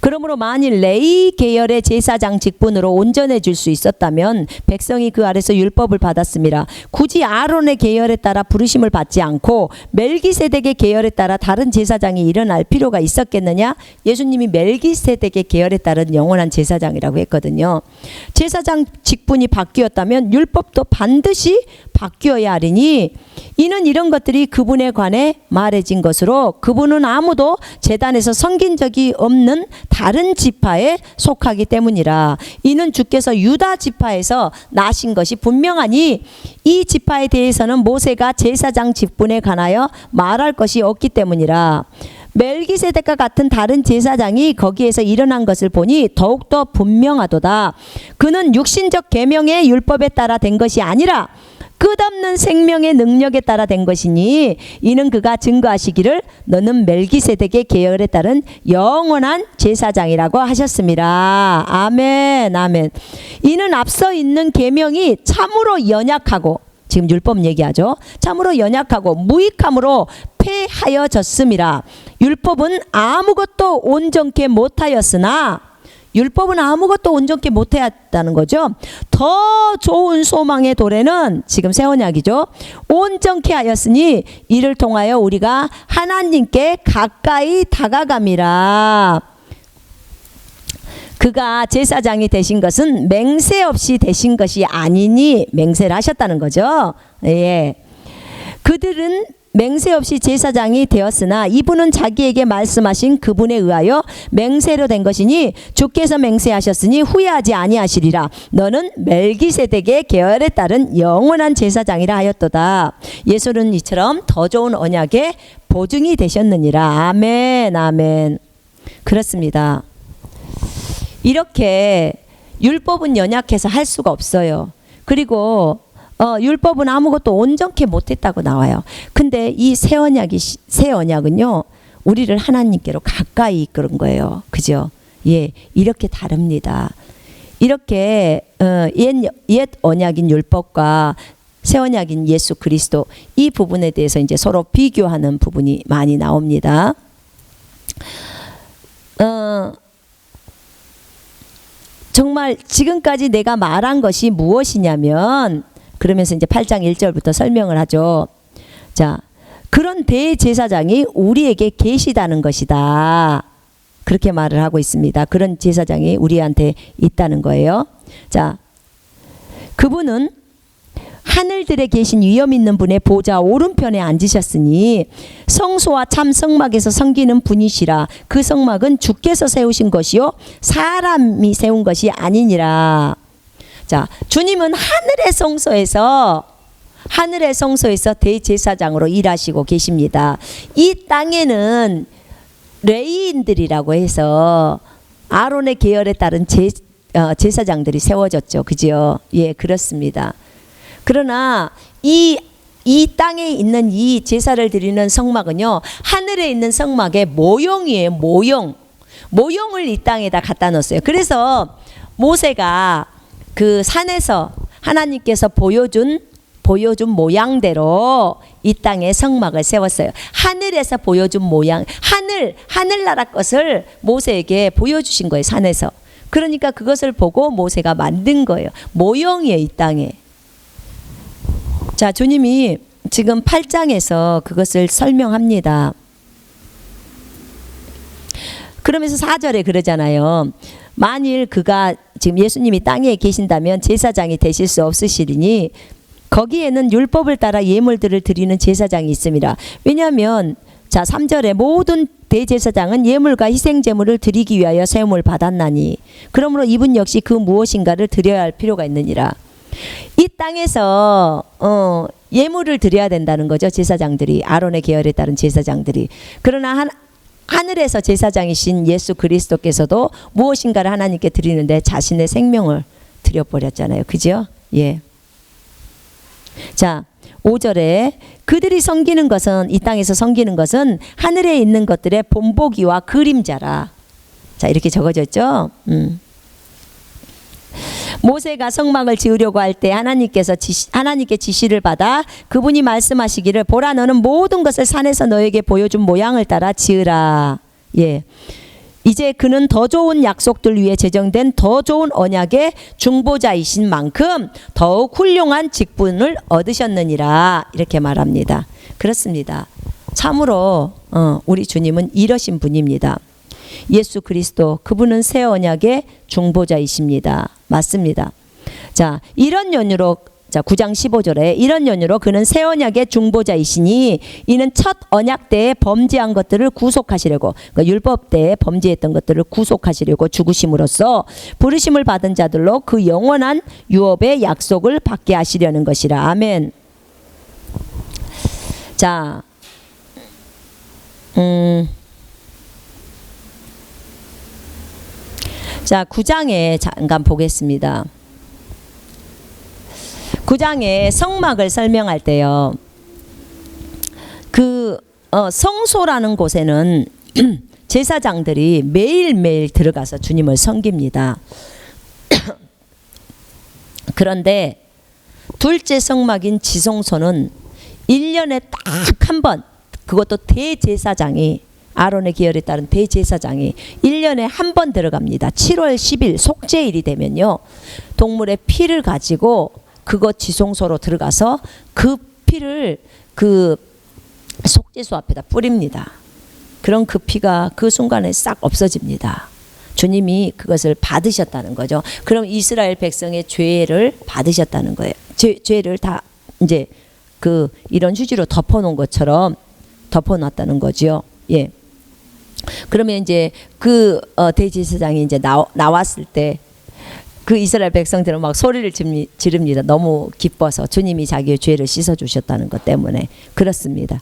그러므로 만일 레위 계열의 제사장 직분으로 온전해질 수 있었다면 백성이 그 아래서 율법을 받았음이라. 굳이 아론의 계열에 따라 부르심을 받지 않고 멜기세덱의 계열에 따라 다른 제사장이 일어날 필요가 있었겠느냐? 예수님이 멜기세덱의 계열에 따른 영원한 제사장이라고 했거든요. 제사장 직분이 바뀌었다면 율법도 반드시 바뀌어야 하리니 이는 이런 것들이 그분에 관해 말해진 것으로 그분은 아무도 제단에서 섬긴 적이 없는 다른 지파에 속하기 때문이라. 이는 주께서 유다 지파에서 나신 것이 분명하니 이 지파에 대해서는 모세가 제사장 직분에 관하여 말할 것이 없기 때문이라. 멜기세덱과 같은 다른 제사장이 거기에서 일어난 것을 보니 더욱더 분명하도다. 그는 육신적 계명의 율법에 따라 된 것이 아니라 끝없는 생명의 능력에 따라 된 것이니 이는 그가 증거하시기를 너는 멜기세덱의 계열에 따른 영원한 제사장이라고 하셨습니다. 아멘, 아멘. 이는 앞서 있는 계명이 참으로 연약하고, 지금 율법 얘기하죠. 참으로 연약하고 무익함으로 폐하여졌음이라. 율법은 아무것도 온전케 못하였으나, 율법은 아무것도 온전케 못했다는 거죠. 더 좋은 소망의 도래는 지금 새 언약이죠. 온전케 하였으니 이를 통하여 우리가 하나님께 가까이 다가감이라. 그가 제사장이 되신 것은 맹세 없이 되신 것이 아니니 맹세를 하셨다는 거죠. 예. 그들은 맹세 없이 제사장이 되었으나 이분은 자기에게 말씀하신 그분에 의하여 맹세로 된 것이니 주께서 맹세하셨으니 후회하지 아니하시리라. 너는 멜기세덱의 계열에 따른 영원한 제사장이라 하였도다. 예수는 이처럼 더 좋은 언약의 보증이 되셨느니라. 아멘, 아멘. 그렇습니다. 이렇게 율법은 연약해서 할 수가 없어요. 그리고 율법은 아무것도 온전케 못했다고 나와요. 근데 이 새 언약은요, 우리를 하나님께로 가까이 이끄는 거예요. 그죠? 예, 이렇게 다릅니다. 이렇게 옛 언약인 율법과 새 언약인 예수 그리스도, 이 부분에 대해서 이제 서로 비교하는 부분이 많이 나옵니다. 정말 지금까지 내가 말한 것이 무엇이냐면, 그러면서 이제 8장 1절부터 설명을 하죠. 자, 그런 대제사장이 우리에게 계시다는 것이다. 그렇게 말을 하고 있습니다. 그런 제사장이 우리한테 있다는 거예요. 자, 그분은 하늘들에 계신 위엄 있는 분의 보좌 오른편에 앉으셨으니 성소와 참 성막에서 섬기는 분이시라. 그 성막은 주께서 세우신 것이요 사람이 세운 것이 아니니라. 자, 주님은 하늘의 성소에서 대제사장으로 일하시고 계십니다. 이 땅에는 레위인들이라고 해서 아론의 계열에 따른 제사장들이 세워졌죠. 그죠? 예, 그렇습니다. 그러나 이 땅에 있는 이 제사를 드리는 성막은요, 하늘에 있는 성막의 모형이에요. 모형을 이 땅에다 갖다 놓았어요. 그래서 모세가 그 산에서 하나님께서 보여준 모양대로 이 땅에 성막을 세웠어요. 하늘에서 보여준 모양, 하늘나라 것을 모세에게 보여주신 거예요. 산에서. 그러니까 그것을 보고 모세가 만든 거예요. 모형이에요, 이 땅에. 자, 주님이 지금 8장에서 그것을 설명합니다. 그러면서 4절에 그러잖아요. 만일 그가 지금 예수님이 땅에 계신다면 제사장이 되실 수 없으시리니 거기에는 율법을 따라 예물들을 드리는 제사장이 있습니다. 왜냐하면 자 3절에 모든 대제사장은 예물과 희생제물을 드리기 위하여 세움을 받았나니 그러므로 이분 역시 그 무엇인가를 드려야 할 필요가 있느니라. 이 땅에서 예물을 드려야 된다는 거죠. 제사장들이, 아론의 계열에 따른 제사장들이. 그러나 하늘에서 제사장이신 예수 그리스도께서도 무엇인가를 하나님께 드리는데 자신의 생명을 드려버렸잖아요. 그죠? 예. 자 5절에 그들이 섬기는 것은, 이 땅에서 섬기는 것은 하늘에 있는 것들의 본보기와 그림자라. 자 이렇게 적어졌죠. 모세가 성막을 지으려고 할 때 하나님께 지시를 받아 그분이 말씀하시기를 보라 너는 모든 것을 산에서 너에게 보여준 모양을 따라 지으라. 예. 이제 그는 더 좋은 약속들 위해 제정된 더 좋은 언약의 중보자이신 만큼 더욱 훌륭한 직분을 얻으셨느니라. 이렇게 말합니다. 그렇습니다. 참으로 우리 주님은 이러신 분입니다. 예수 그리스도, 그분은 새 언약의 중보자이십니다. 맞습니다. 자, 이런 연유로, 자 9장 15절에 이런 연유로 그는 새 언약의 중보자이시니 이는 첫 언약 때에 범죄한 것들을 구속하시려고, 그러니까 율법 때에 범죄했던 것들을 구속하시려고 죽으심으로써 부르심을 받은 자들로 그 영원한 유업의 약속을 받게 하시려는 것이라. 아멘. 자, 자 9장에 잠깐 보겠습니다. 9장에 성막을 설명할 때요, 그 성소라는 곳에는 제사장들이 매일매일 들어가서 주님을 섬깁니다. 그런데 둘째 성막인 지성소는 1년에 딱 한 번, 그것도 대제사장이, 아론의 계열에 따른 대제사장이 1년에 한 번 들어갑니다. 7월 10일 속죄일이 되면요, 동물의 피를 가지고 그것 지성소로 들어가서 그 피를 그 속죄소 앞에다 뿌립니다. 그럼 그 피가 그 순간에 싹 없어집니다. 주님이 그것을 받으셨다는 거죠. 그럼 이스라엘 백성의 죄를 받으셨다는 거예요. 죄를 다 이제 그 이런 휴지로 덮어놓은 것처럼 덮어놨다는 거죠. 예. 그러면 이제 그 대제사장이 이제 나왔을 때 그 이스라엘 백성들은 막 소리를 지릅니다. 너무 기뻐서 주님이 자기의 죄를 씻어주셨다는 것 때문에. 그렇습니다.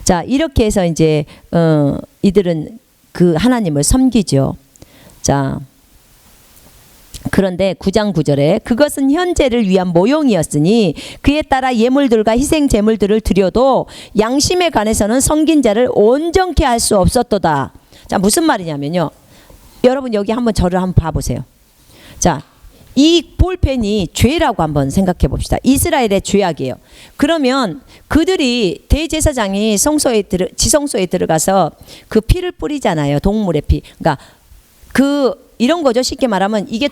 자 이렇게 해서 이제 이들은 그 하나님을 섬기죠. 자 그런데 9장 9절에 그것은 현재를 위한 모형이었으니 그에 따라 예물들과 희생 제물들을 드려도 양심에 관해서는 섬긴 자를 온전케 할 수 없었도다. 자 무슨 말이냐면요, 여러분 여기 한번 저를 한번 봐보세요. 자 이 볼펜이 죄라고 한번 생각해 봅시다. 이스라엘의 죄악이에요. 그러면 그들이 대제사장이 지성소에 들어가서 그 피를 뿌리잖아요. 동물의 피. 그러니까 그 이런 거죠. 쉽게 말하면 이게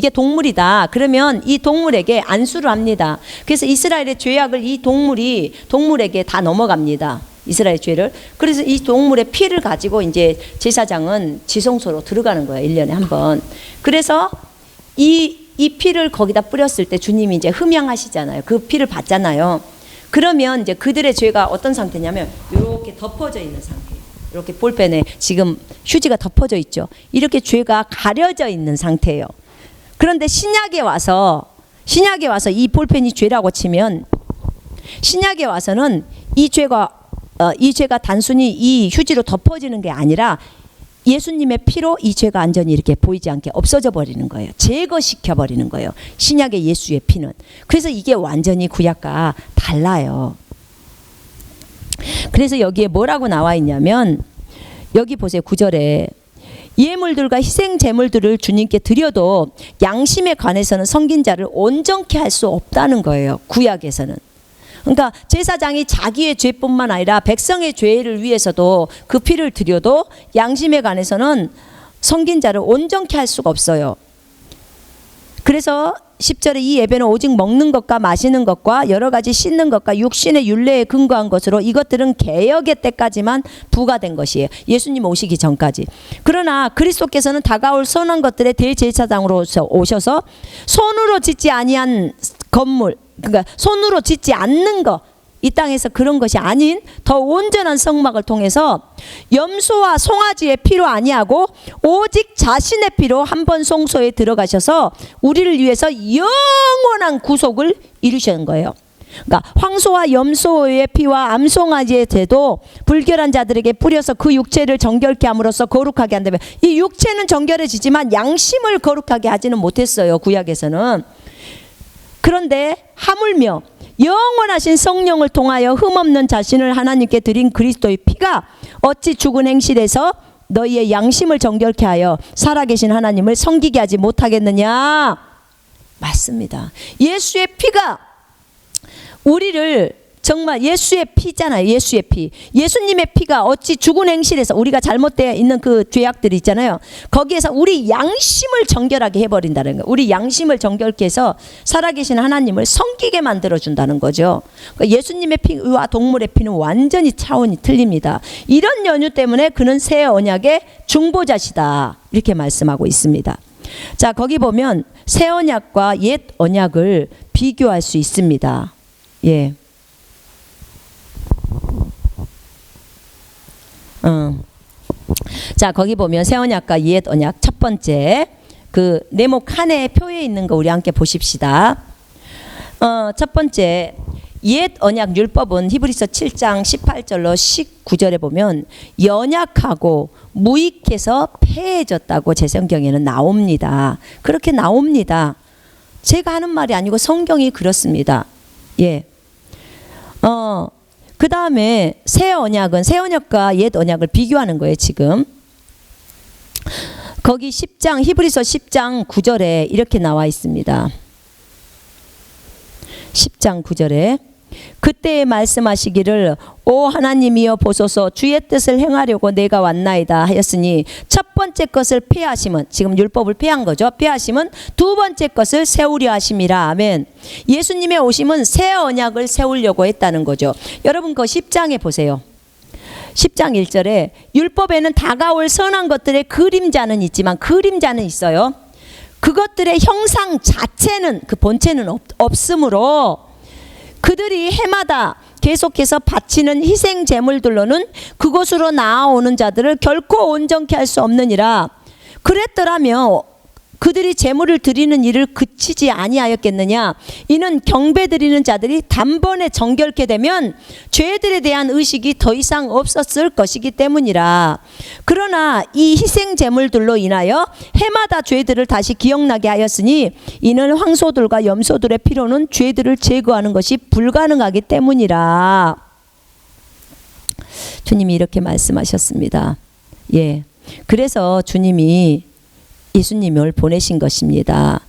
동물이다. 그러면 이 동물에게 안수를 합니다. 그래서 이스라엘의 죄악을 이 동물에게 다 넘어갑니다. 이스라엘 죄를. 그래서 이 동물의 피를 가지고 이제 제사장은 지성소로 들어가는 거예요. 1년에 한 번. 그래서 이 피를 거기다 뿌렸을 때 주님이 이제 흠양하시잖아요. 그 피를 받잖아요. 그러면 이제 그들의 죄가 어떤 상태냐면 이렇게 덮어져 있는 상태예요. 이렇게 볼펜에 지금 휴지가 덮어져 있죠. 이렇게 죄가 가려져 있는 상태예요. 그런데 신약에 와서 이 볼펜이 죄라고 치면 신약에 와서는 이 죄가 단순히 이 휴지로 덮어지는 게 아니라 예수님의 피로 이 죄가 완전히 이렇게 보이지 않게 없어져 버리는 거예요. 제거시켜 버리는 거예요. 신약의 예수의 피는. 그래서 이게 완전히 구약과 달라요. 그래서 여기에 뭐라고 나와 있냐면 여기 보세요. 9절에 예물들과 희생 제물들을 주님께 드려도 양심에 관해서는 섬긴 자를 온전케 할 수 없다는 거예요. 구약에서는. 그러니까 제사장이 자기의 죄뿐만 아니라 백성의 죄를 위해서도 그 피를 드려도 양심에 관해서는 섬긴 자를 온전케 할 수가 없어요. 그래서 10절에 이 예배는 오직 먹는 것과 마시는 것과 여러 가지 씻는 것과 육신의 율례에 근거한 것으로 이것들은 개역의 때까지만 부과된 것이에요. 예수님 오시기 전까지. 그러나 그리스도께서는 다가올 선한 것들의 대제사장으로 오셔서 손으로 짓지 아니한 건물, 그러니까 손으로 짓지 않는 것, 이 땅에서 그런 것이 아닌 더 온전한 성막을 통해서 염소와 송아지의 피로 아니하고 오직 자신의 피로 한 번 성소에 들어가셔서 우리를 위해서 영원한 구속을 이루시는 거예요. 그러니까 황소와 염소의 피와 암송아지의 죄도 불결한 자들에게 뿌려서 그 육체를 정결케 함으로써 거룩하게 한다면 이 육체는 정결해지지만 양심을 거룩하게 하지는 못했어요. 구약에서는. 그런데 하물며 영원하신 성령을 통하여 흠없는 자신을 하나님께 드린 그리스도의 피가 어찌 죽은 행실에서 너희의 양심을 정결케 하여 살아계신 하나님을 섬기게 하지 못하겠느냐. 맞습니다. 예수의 피가 우리를 정말 예수의 피잖아요. 예수의 피. 예수님의 피가 어찌 죽은 행실에서 우리가 잘못되어 있는 그 죄악들이 있잖아요. 거기에서 우리 양심을 정결하게 해버린다는 거예요. 우리 양심을 정결케 해서 살아계신 하나님을 섬기게 만들어준다는 거죠. 그러니까 예수님의 피와 동물의 피는 완전히 차원이 틀립니다. 이런 연유 때문에 그는 새 언약의 중보자시다. 이렇게 말씀하고 있습니다. 자, 거기 보면 새 언약과 옛 언약을 비교할 수 있습니다. 예. 자, 거기 보면 새 언약과 옛 언약 첫 번째 그 네모 칸에 표에 있는 거 우리 함께 보십시다. 첫 번째 옛 언약 율법은 히브리서 7장 18절로 19절에 보면 연약하고 무익해서 폐해졌다고 제 성경에는 나옵니다. 그렇게 나옵니다. 제가 하는 말이 아니고 성경이 그렇습니다. 예. 그 다음에 새 언약은 새 언약과 옛 언약을 비교하는 거예요. 지금 거기 10장 히브리서 10장 9절에 이렇게 나와 있습니다. 10장 9절에 그때에 말씀하시기를 오 하나님이여 보소서 주의 뜻을 행하려고 내가 왔나이다 하였으니 첫 번째 것을 폐하심은 지금 율법을 폐한 거죠. 폐하심은 두 번째 것을 세우려 하심이라. 아멘. 예수님의 오심은 새 언약을 세우려고 했다는 거죠. 여러분 그 10장에 보세요. 10장 1절에 율법에는 다가올 선한 것들의 그림자는 있지만 그림자는 있어요. 그것들의 형상 자체는 그 본체는 없으므로 그들이 해마다 계속해서 바치는 희생 제물들로는 그곳으로 나아오는 자들을 결코 온전케 할 수 없느니라. 그랬더라면 그들이 제물을 드리는 일을 그치지 아니하였겠느냐. 이는 경배 드리는 자들이 단번에 정결케 되면 죄들에 대한 의식이 더 이상 없었을 것이기 때문이라. 그러나 이 희생 제물들로 인하여 해마다 죄들을 다시 기억나게 하였으니 이는 황소들과 염소들의 피로는 죄들을 제거하는 것이 불가능하기 때문이라. 주님이 이렇게 말씀하셨습니다. 예. 그래서 주님이 예수님을 보내신 것입니다.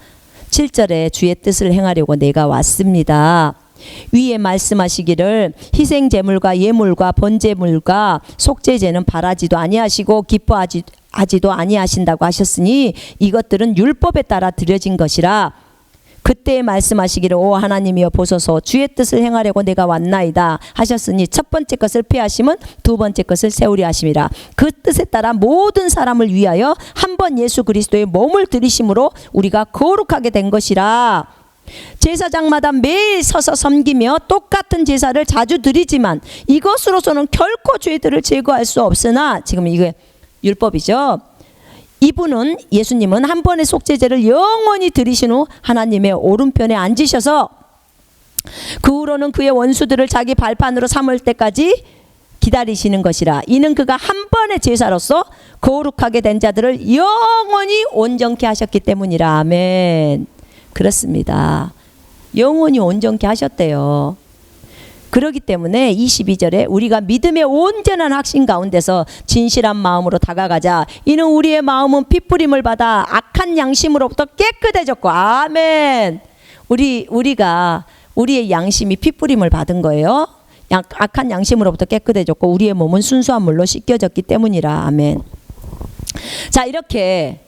7절에 주의 뜻을 행하려고 내가 왔습니다. 위에 말씀하시기를 희생 제물과 예물과 번제물과 속죄제는 바라지도 아니하시고 기뻐하지도 아니하신다고 하셨으니 이것들은 율법에 따라 드려진 것이라. 그때 말씀하시기를 오 하나님이여 보소서 주의 뜻을 행하려고 내가 왔나이다 하셨으니 첫 번째 것을 피하시면 두 번째 것을 세우려 하심이라. 그 뜻에 따라 모든 사람을 위하여 한 번 예수 그리스도의 몸을 들이심으로 우리가 거룩하게 된 것이라. 제사장마다 매일 서서 섬기며 똑같은 제사를 자주 드리지만 이것으로서는 결코 죄들을 제거할 수 없으나, 지금 이게 율법이죠. 이분은, 예수님은 한 번의 속죄제를 영원히 드리신 후 하나님의 오른편에 앉으셔서 그 후로는 그의 원수들을 자기 발판으로 삼을 때까지 기다리시는 것이라. 이는 그가 한 번의 제사로서 거룩하게 된 자들을 영원히 온전케 하셨기 때문이라. 아멘. 그렇습니다. 영원히 온전케 하셨대요. 그렇기 때문에 22절에 우리가 믿음의 온전한 확신 가운데서 진실한 마음으로 다가가자. 이는 우리의 마음은 핏부림을 받아 악한 양심으로부터 깨끗해졌고. 아멘. 우리의 양심이 핏부림을 받은 거예요. 악한 양심으로부터 깨끗해졌고 우리의 몸은 순수한 물로 씻겨졌기 때문이라. 아멘. 자, 이렇게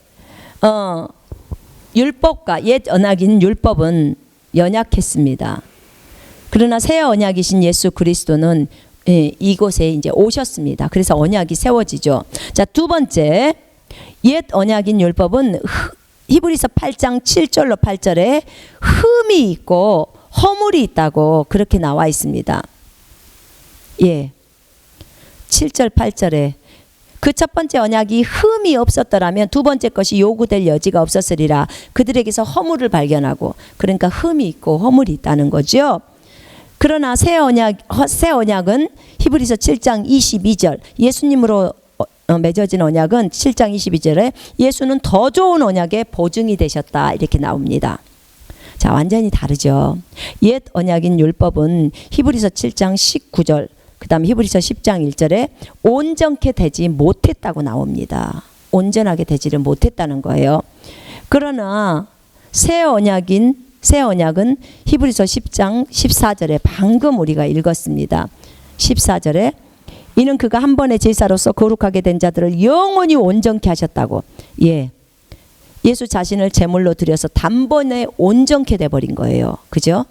율법과 옛 언약인 율법은 연약했습니다. 그러나 새 언약이신 예수 그리스도는 이곳에 이제 오셨습니다. 그래서 언약이 세워지죠. 자, 두 번째, 옛 언약인 율법은 히브리서 8장 7절로 8절에 흠이 있고 허물이 있다고 그렇게 나와 있습니다. 예, 7절 8절에 그 첫 번째 언약이 흠이 없었더라면 두 번째 것이 요구될 여지가 없었으리라. 그들에게서 허물을 발견하고, 그러니까 흠이 있고 허물이 있다는 거죠. 그러나 새 언약은 히브리서 7장 22절, 예수님으로 맺어진 언약은 7장 22절에 예수는 더 좋은 언약의 보증이 되셨다 이렇게 나옵니다. 자, 완전히 다르죠. 옛 언약인 율법은 히브리서 7장 19절, 그 다음 히브리서 10장 1절에 온전케 되지 못했다고 나옵니다. 온전하게 되지를 못했다는 거예요. 그러나 새 언약은 히브리서 10장 14절에 방금 우리가 읽었습니다. 14절에 이는 그가 한 번의 제사로서 거룩하게 된 자들을 영원히 온전케 하셨다고. 예, 예수 자신을 제물로 드려서 단번에 온전케 돼버린 거예요. 그죠?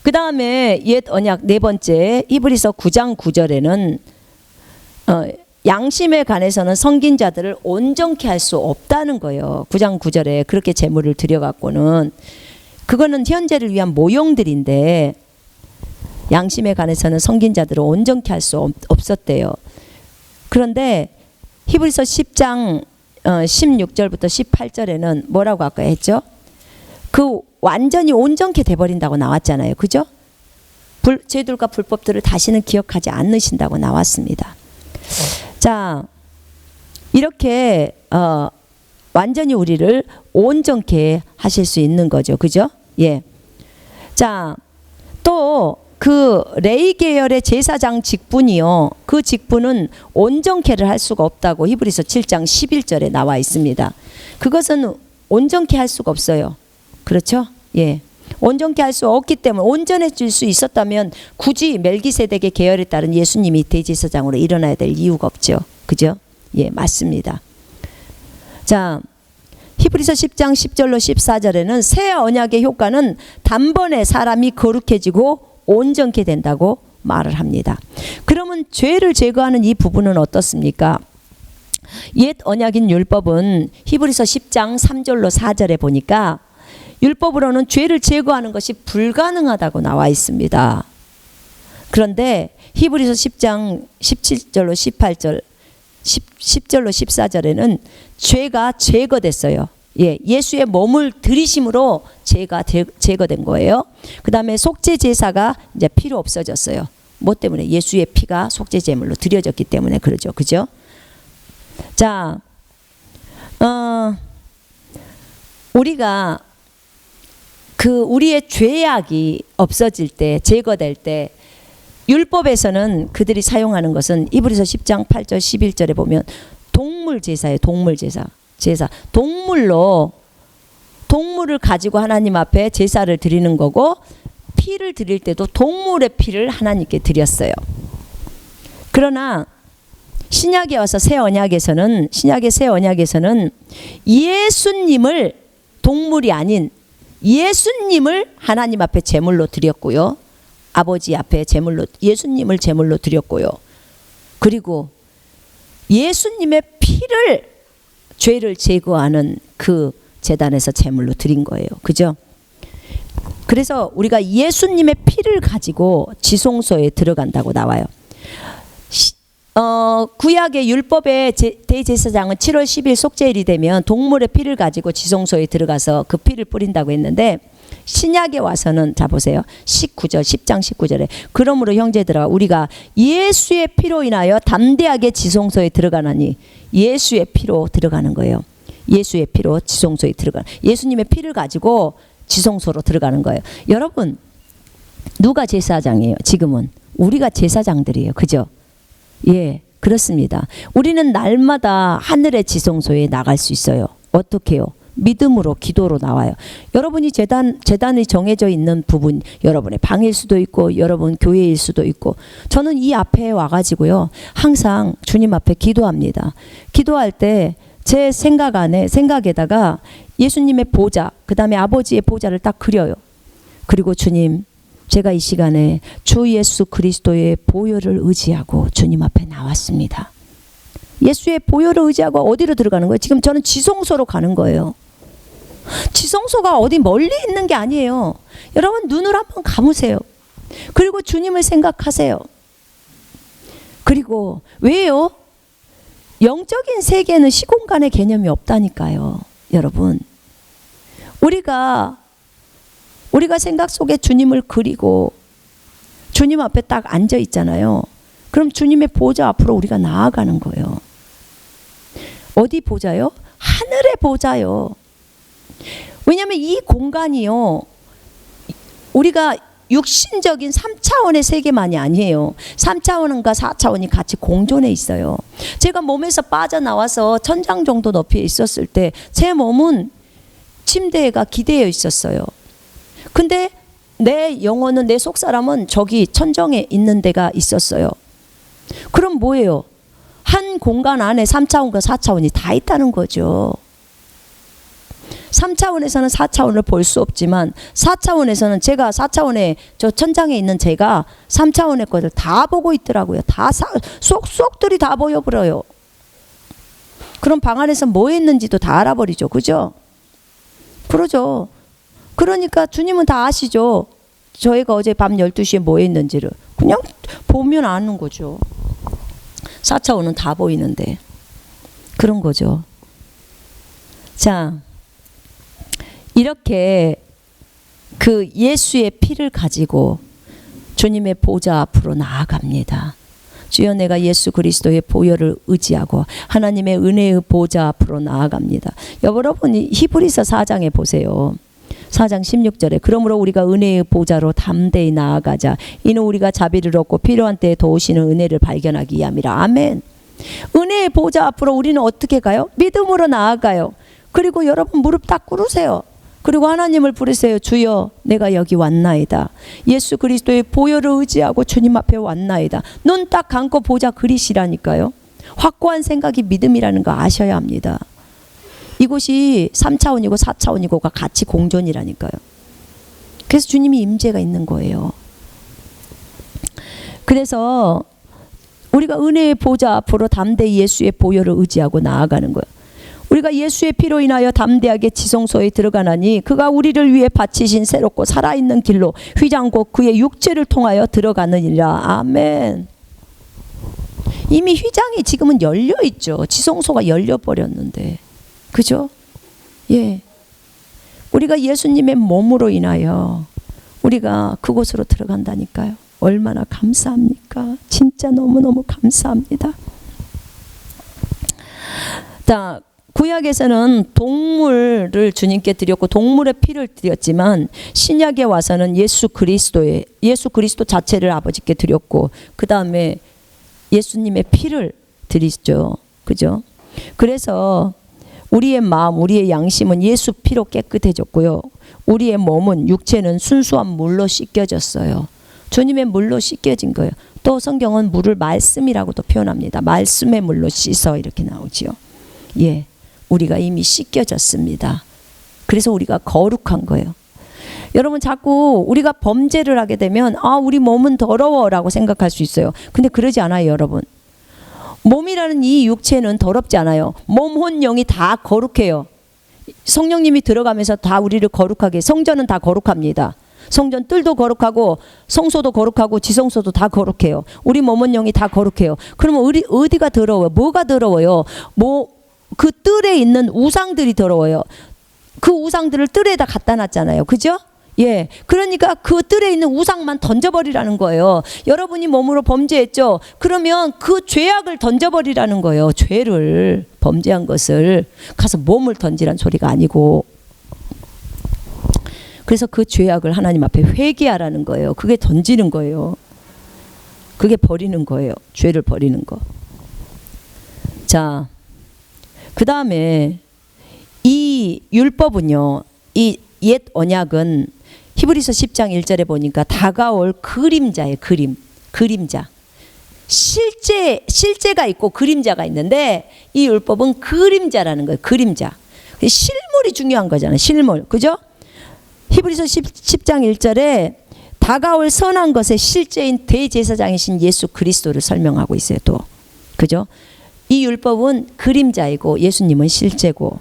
그 다음에 옛 언약 네 번째 히브리서 9장 9절에는 양심에 관해서는 섬긴 자들을 온전케 할 수 없다는 거예요. 9장 9절에 그렇게 제물을 드려갖고는, 그거는 현재를 위한 모형들인데 양심에 관해서는 섬긴 자들을 온전케 할 수 없었대요. 그런데 히브리서 10장 16절부터 18절에는 뭐라고 아까 했죠? 그 완전히 온전케 돼버린다고 나왔잖아요. 그죠? 죄들과 불법들을 다시는 기억하지 않으신다고 나왔습니다. 자, 이렇게 완전히 우리를 온전케 하실 수 있는 거죠. 그죠? 예. 자, 또 그 레위 계열의 제사장 직분이요, 그 직분은 온전케를 할 수가 없다고 히브리서 7장 11절에 나와 있습니다. 그것은 온전케 할 수가 없어요. 그렇죠? 예. 온전케 할 수 없기 때문에, 온전해질 수 있었다면 굳이 멜기세덱의 계열에 따른 예수님이 대제사장으로 일어나야 될 이유가 없죠. 그죠? 예, 맞습니다. 자, 히브리서 10장 10절로 14절에는 새 언약의 효과는 단번에 사람이 거룩해지고 온전케 된다고 말을 합니다. 그러면 죄를 제거하는 이 부분은 어떻습니까? 옛 언약인 율법은 히브리서 10장 3절로 4절에 보니까 율법으로는 죄를 제거하는 것이 불가능하다고 나와 있습니다. 그런데 히브리서 10장 17절로 18절, 10절로 14절에는 죄가 제거됐어요. 예, 예수의 몸을 들이심으로 죄가 제거된 거예요. 그 다음에 속죄 제사가 이제 필요 없어졌어요. 뭐 때문에? 예수의 피가 속죄 제물로 드려졌기 때문에 그러죠. 그죠? 자, 우리가 우리의 죄악이 없어질 때, 제거될 때, 율법에서는 그들이 사용하는 것은 히브리서 10장 8절 11절에 보면 동물 제사예요. 동물 제사. 동물을 가지고 하나님 앞에 제사를 드리는 거고, 피를 드릴 때도 동물의 피를 하나님께 드렸어요. 그러나 신약에 와서 신약의 새 언약에서는 예수님을 동물이 아닌 예수님을 하나님 앞에 제물로 드렸고요. 아버지 앞에 예수님을 제물로 드렸고요. 그리고 예수님의 피를 죄를 제거하는 그 제단에서 제물로 드린 거예요. 그죠? 그래서 우리가 예수님의 피를 가지고 지성소에 들어간다고 나와요. 구약의 율법의 대제사장은 7월 10일 속죄일이 되면 동물의 피를 가지고 지성소에 들어가서 그 피를 뿌린다고 했는데, 신약에 와서는 자 보세요. 10장 19절에 그러므로 형제들아 우리가 예수의 피로 인하여 담대하게 지성소에 들어가나니, 예수의 피로 들어가는 거예요. 예수의 피로 지성소에 들어가는, 예수님의 피를 가지고 지성소로 들어가는 거예요. 여러분, 누가 제사장이에요? 지금은 우리가 제사장들이에요. 그죠? 예, 그렇습니다. 우리는 날마다 하늘의 지성소에 나갈 수 있어요. 어떻게 해요? 믿음으로, 기도로 나와요. 여러분이 재단이 정해져 있는 부분, 여러분의 방일 수도 있고 여러분 교회일 수도 있고, 저는 이 앞에 와가지고요 항상 주님 앞에 기도합니다. 기도할 때 제 생각에다가 예수님의 보좌, 그 다음에 아버지의 보좌를 딱 그려요. 그리고 주님, 제가 이 시간에 주 예수 그리스도의 보혈을 의지하고 주님 앞에 나왔습니다. 예수의 보혈을 의지하고 어디로 들어가는 거예요? 지금 저는 지성소로 가는 거예요. 지성소가 어디 멀리 있는 게 아니에요. 여러분, 눈을 한번 감으세요. 그리고 주님을 생각하세요. 그리고 왜요? 영적인 세계는 시공간의 개념이 없다니까요. 여러분, 우리가 생각 속에 주님을 그리고 주님 앞에 딱 앉아 있잖아요. 그럼 주님의 보좌 앞으로 우리가 나아가는 거예요. 어디 보좌요? 하늘의 보좌요. 왜냐하면 이 공간이요, 우리가 육신적인 3차원의 세계만이 아니에요. 3차원과 4차원이 같이 공존해 있어요. 제가 몸에서 빠져나와서 천장 정도 높이에 있었을 때 제 몸은 침대가 기대어 있었어요. 근데 내 영혼은, 내 속사람은 저기 천정에 있는 데가 있었어요. 그럼 뭐예요? 한 공간 안에 3차원과 4차원이 다 있다는 거죠. 3차원에서는 4차원을 볼 수 없지만 4차원에서는 제가 4차원에 저 천장에 있는 제가 3차원의 것을 다 보고 있더라고요. 다 쏙쏙들이 다 보여버려요. 그럼 방 안에서 뭐 했는지도 다 알아버리죠. 그죠? 그러죠. 그러니까 주님은 다 아시죠. 저희가 어제 밤 12시에 뭐 했는지를 그냥 보면 아는 거죠. 4차원은 다 보이는데. 그런 거죠. 자, 이렇게 그 예수의 피를 가지고 주님의 보좌 앞으로 나아갑니다. 주여, 내가 예수 그리스도의 보혈을 의지하고 하나님의 은혜의 보좌 앞으로 나아갑니다. 여러분이 히브리서 4장에 보세요. 4장 16절에 그러므로 우리가 은혜의 보좌로 담대히 나아가자. 이는 우리가 자비를 얻고 필요한 때에 도우시는 은혜를 발견하기 위함이라. 아멘. 은혜의 보좌 앞으로 우리는 어떻게 가요? 믿음으로 나아가요. 그리고 여러분 무릎 딱 꿇으세요. 그리고 하나님을 부르세요. 주여, 내가 여기 왔나이다. 예수 그리스도의 보혈을 의지하고 주님 앞에 왔나이다. 눈 딱 감고 보자 그리시라니까요. 확고한 생각이 믿음이라는 거 아셔야 합니다. 이곳이 3차원이고 4차원이고가 같이 공존이라니까요. 그래서 주님이 임재가 있는 거예요. 그래서 우리가 은혜의 보좌 앞으로 담대히 예수의 보혈을 의지하고 나아가는 거예요. 우리가 예수의 피로 인하여 담대하게 지성소에 들어가나니 그가 우리를 위해 바치신 새롭고 살아있는 길로 휘장고 그의 육체를 통하여 들어가느니라. 아멘. 이미 휘장이 지금은 열려 있죠. 지성소가 열려 버렸는데, 그죠? 예. 우리가 예수님의 몸으로 인하여 우리가 그곳으로 들어간다니까요. 얼마나 감사합니까? 진짜 너무너무 감사합니다. 자, 구약에서는 동물을 주님께 드렸고 동물의 피를 드렸지만 신약에 와서는 예수 그리스도 자체를 아버지께 드렸고 그 다음에 예수님의 피를 드리죠. 그죠? 그래서 우리의 마음, 우리의 양심은 예수 피로 깨끗해졌고요. 우리의 몸은 육체는 순수한 물로 씻겨졌어요. 주님의 물로 씻겨진 거예요. 또 성경은 물을 말씀이라고도 표현합니다. 말씀의 물로 씻어 이렇게 나오지요. 예, 우리가 이미 씻겨졌습니다. 그래서 우리가 거룩한 거예요. 여러분 자꾸 우리가 범죄를 하게 되면 우리 몸은 더러워라고 생각할 수 있어요. 근데 그러지 않아요, 여러분. 몸이라는 이 육체는 더럽지 않아요. 몸, 혼, 영이 다 거룩해요. 성령님이 들어가면서 다 우리를 거룩하게, 성전은 다 거룩합니다. 성전 뜰도 거룩하고 성소도 거룩하고 지성소도 다 거룩해요. 우리 몸은 영이 다 거룩해요. 그러면 우리 어디가 더러워요? 뭐가 더러워요? 그 뜰에 있는 우상들이 더러워요. 그 우상들을 뜰에다 갖다 놨잖아요. 그죠? 예, 그러니까 그 뜰에 있는 우상만 던져버리라는 거예요. 여러분이 몸으로 범죄했죠? 그러면 그 죄악을 던져버리라는 거예요. 죄를, 범죄한 것을 가서 몸을 던지란 소리가 아니고. 그래서 그 죄악을 하나님 앞에 회개하라는 거예요. 그게 던지는 거예요. 그게 버리는 거예요. 죄를 버리는 거. 자, 그 다음에 이 율법은요, 이 옛 언약은 히브리서 10장 1절에 보니까 다가올 그림자예요. 그림자. 실제가 있고 그림자가 있는데 이 율법은 그림자라는 거예요. 그림자. 실물이 중요한 거잖아요. 실물. 그죠? 히브리서 10장 1절에 다가올 선한 것의 실제인 대제사장이신 예수 그리스도를 설명하고 있어요. 또. 그죠? 이 율법은 그림자이고 예수님은 실제고.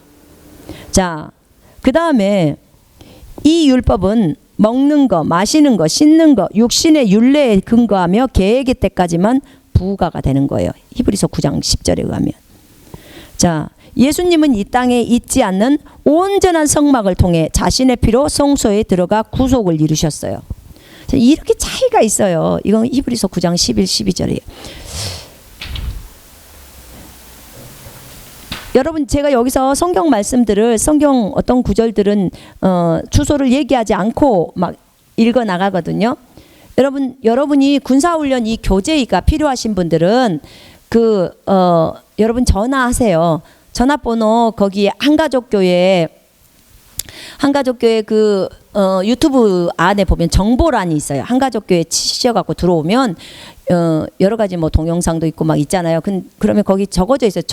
자, 그 다음에 이 율법은 먹는 거, 마시는 거, 씻는 거, 육신의 율례에 근거하며 계획의 때까지만 부가가 되는 거예요. 히브리서 9장 10절에 의하면. 자, 예수님은 이 땅에 있지 않는 온전한 성막을 통해 자신의 피로 성소에 들어가 구속을 이루셨어요. 자, 이렇게 차이가 있어요. 이건 히브리서 9장 11, 12절이에요. 여러분 제가 여기서 성경 말씀들을 성경 어떤 구절들은 주소를 얘기하지 않고 막 읽어 나가거든요. 여러분이 군사훈련 이 교재가 필요하신 분들은 여러분 전화하세요. 전화번호 거기 한가족교회 유튜브 안에 보면 정보란이 있어요. 한가족교회 치셔갖고 들어오면 여러 가지 뭐 동영상도 있고 막 있잖아요. 그러면 거기 적어져 있어요.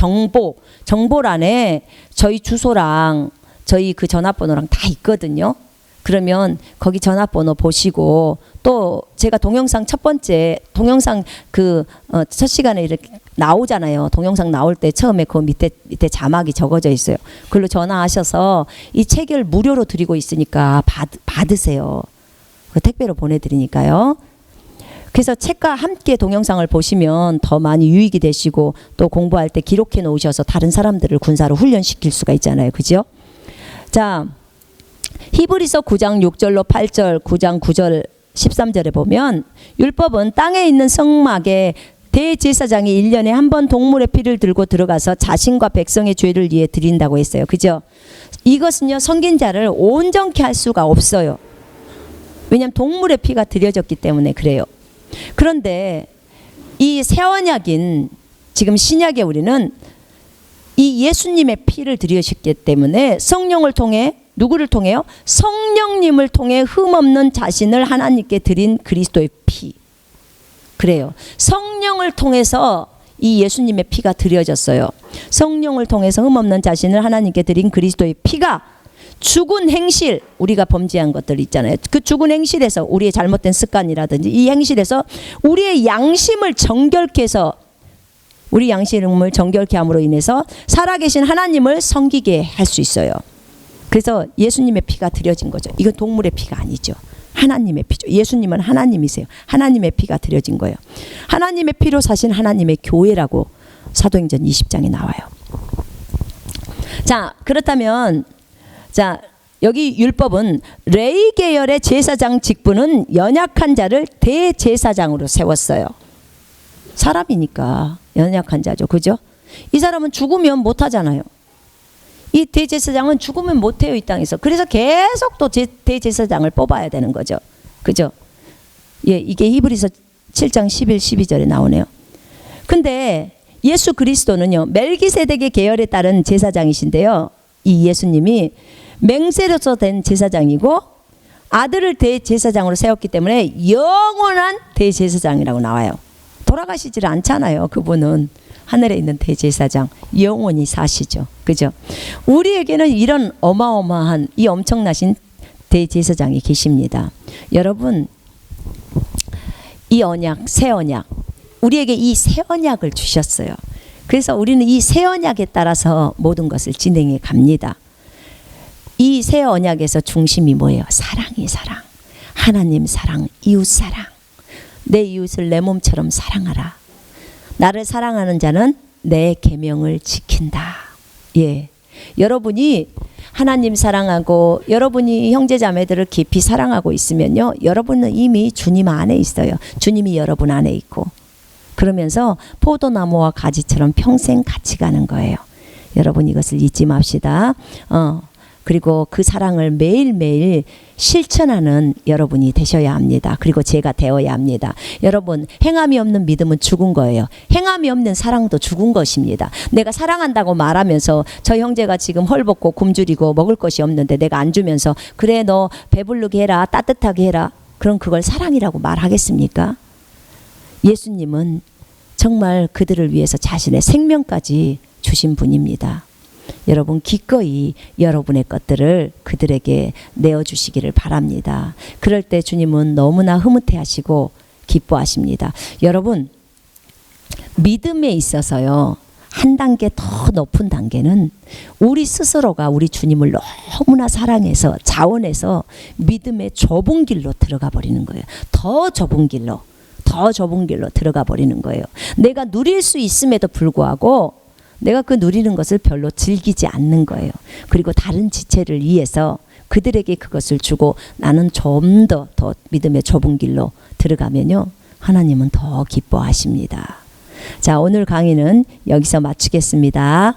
정보란에 저희 주소랑 저희 그 전화번호랑 다 있거든요. 그러면 거기 전화번호 보시고 또 제가 동영상 첫 시간에 이렇게 나오잖아요. 동영상 나올 때 처음에 그 밑에 자막이 적어져 있어요. 그걸로 전화하셔서 이 책을 무료로 드리고 있으니까 받으세요. 그 택배로 보내드리니까요. 그래서 책과 함께 동영상을 보시면 더 많이 유익이 되시고 또 공부할 때 기록해 놓으셔서 다른 사람들을 군사로 훈련시킬 수가 있잖아요. 그죠? 자, 히브리서 9장 6절로 8절, 9장 9절, 13절에 보면 율법은 땅에 있는 성막에 대제사장이 1년에 한 번 동물의 피를 들고 들어가서 자신과 백성의 죄를 위해 드린다고 했어요. 그죠? 이것은요, 성긴자를 온전케 할 수가 없어요. 왜냐하면 동물의 피가 드려졌기 때문에 그래요. 그런데 이 새언약인 지금 신약에 우리는 이 예수님의 피를 드리셨기 때문에 성령을 통해 누구를 통해요? 성령님을 통해 흠없는 자신을 하나님께 드린 그리스도의 피. 그래요. 성령을 통해서 이 예수님의 피가 드려졌어요. 성령을 통해서 흠없는 자신을 하나님께 드린 그리스도의 피가 죽은 행실, 우리가 범죄한 것들 있잖아요. 그 죽은 행실에서 우리의 잘못된 습관이라든지 이 행실에서 우리의 양심을 정결케 해서 우리 양심을 정결케 함으로 인해서 살아계신 하나님을 섬기게 할 수 있어요. 그래서 예수님의 피가 드려진 거죠. 이건 동물의 피가 아니죠. 하나님의 피죠. 예수님은 하나님이세요. 하나님의 피가 드려진 거예요. 하나님의 피로 사신 하나님의 교회라고 사도행전 20장에 나와요. 자, 그렇다면 자, 여기 율법은 레위 계열의 제사장 직분은 연약한 자를 대제사장으로 세웠어요. 사람이니까 연약한 자죠. 그죠? 이 사람은 죽으면 못 하잖아요. 이 대제사장은 죽으면 못해요, 이 땅에서. 그래서 계속 또 대제사장을 뽑아야 되는 거죠. 그죠? 예, 이게 히브리서 7장 11, 12절에 나오네요. 근데 예수 그리스도는요, 멜기세덱의 계열에 따른 제사장이신데요. 이 예수님이 맹세로서 된 제사장이고 아들을 대제사장으로 세웠기 때문에 영원한 대제사장이라고 나와요. 돌아가시질 않잖아요. 그분은 하늘에 있는 대제사장, 영원히 사시죠. 그죠? 우리에게는 이런 어마어마한 이 엄청나신 대제사장이 계십니다. 여러분, 이 언약, 새 언약, 우리에게 이 새 언약을 주셨어요. 그래서 우리는 이 새 언약에 따라서 모든 것을 진행해 갑니다. 이 새 언약에서 중심이 뭐예요? 사랑이 사랑. 하나님 사랑, 이웃 사랑. 내 이웃을 내 몸처럼 사랑하라. 나를 사랑하는 자는 내 계명을 지킨다. 예. 여러분이 하나님 사랑하고 여러분이 형제자매들을 깊이 사랑하고 있으면요, 여러분은 이미 주님 안에 있어요. 주님이 여러분 안에 있고, 그러면서 포도나무와 가지처럼 평생 같이 가는 거예요. 여러분 이것을 잊지 맙시다. 그리고 그 사랑을 매일매일 실천하는 여러분이 되셔야 합니다. 그리고 제가 되어야 합니다. 여러분, 행함이 없는 믿음은 죽은 거예요. 행함이 없는 사랑도 죽은 것입니다. 내가 사랑한다고 말하면서 저 형제가 지금 헐벗고 굶주리고 먹을 것이 없는데 내가 안 주면서 그래 너 배부르게 해라, 따뜻하게 해라, 그럼 그걸 사랑이라고 말하겠습니까? 예수님은 정말 그들을 위해서 자신의 생명까지 주신 분입니다. 여러분 기꺼이 여러분의 것들을 그들에게 내어주시기를 바랍니다. 그럴 때 주님은 너무나 흐뭇해하시고 기뻐하십니다. 여러분, 믿음에 있어서요, 한 단계 더 높은 단계는 우리 스스로가 우리 주님을 너무나 사랑해서 자원해서 믿음의 좁은 길로 들어가 버리는 거예요. 더 좁은 길로 들어가 버리는 거예요. 내가 누릴 수 있음에도 불구하고 내가 그 누리는 것을 별로 즐기지 않는 거예요. 그리고 다른 지체를 위해서 그들에게 그것을 주고 나는 좀 더 믿음의 좁은 길로 들어가면요, 하나님은 더 기뻐하십니다. 자, 오늘 강의는 여기서 마치겠습니다.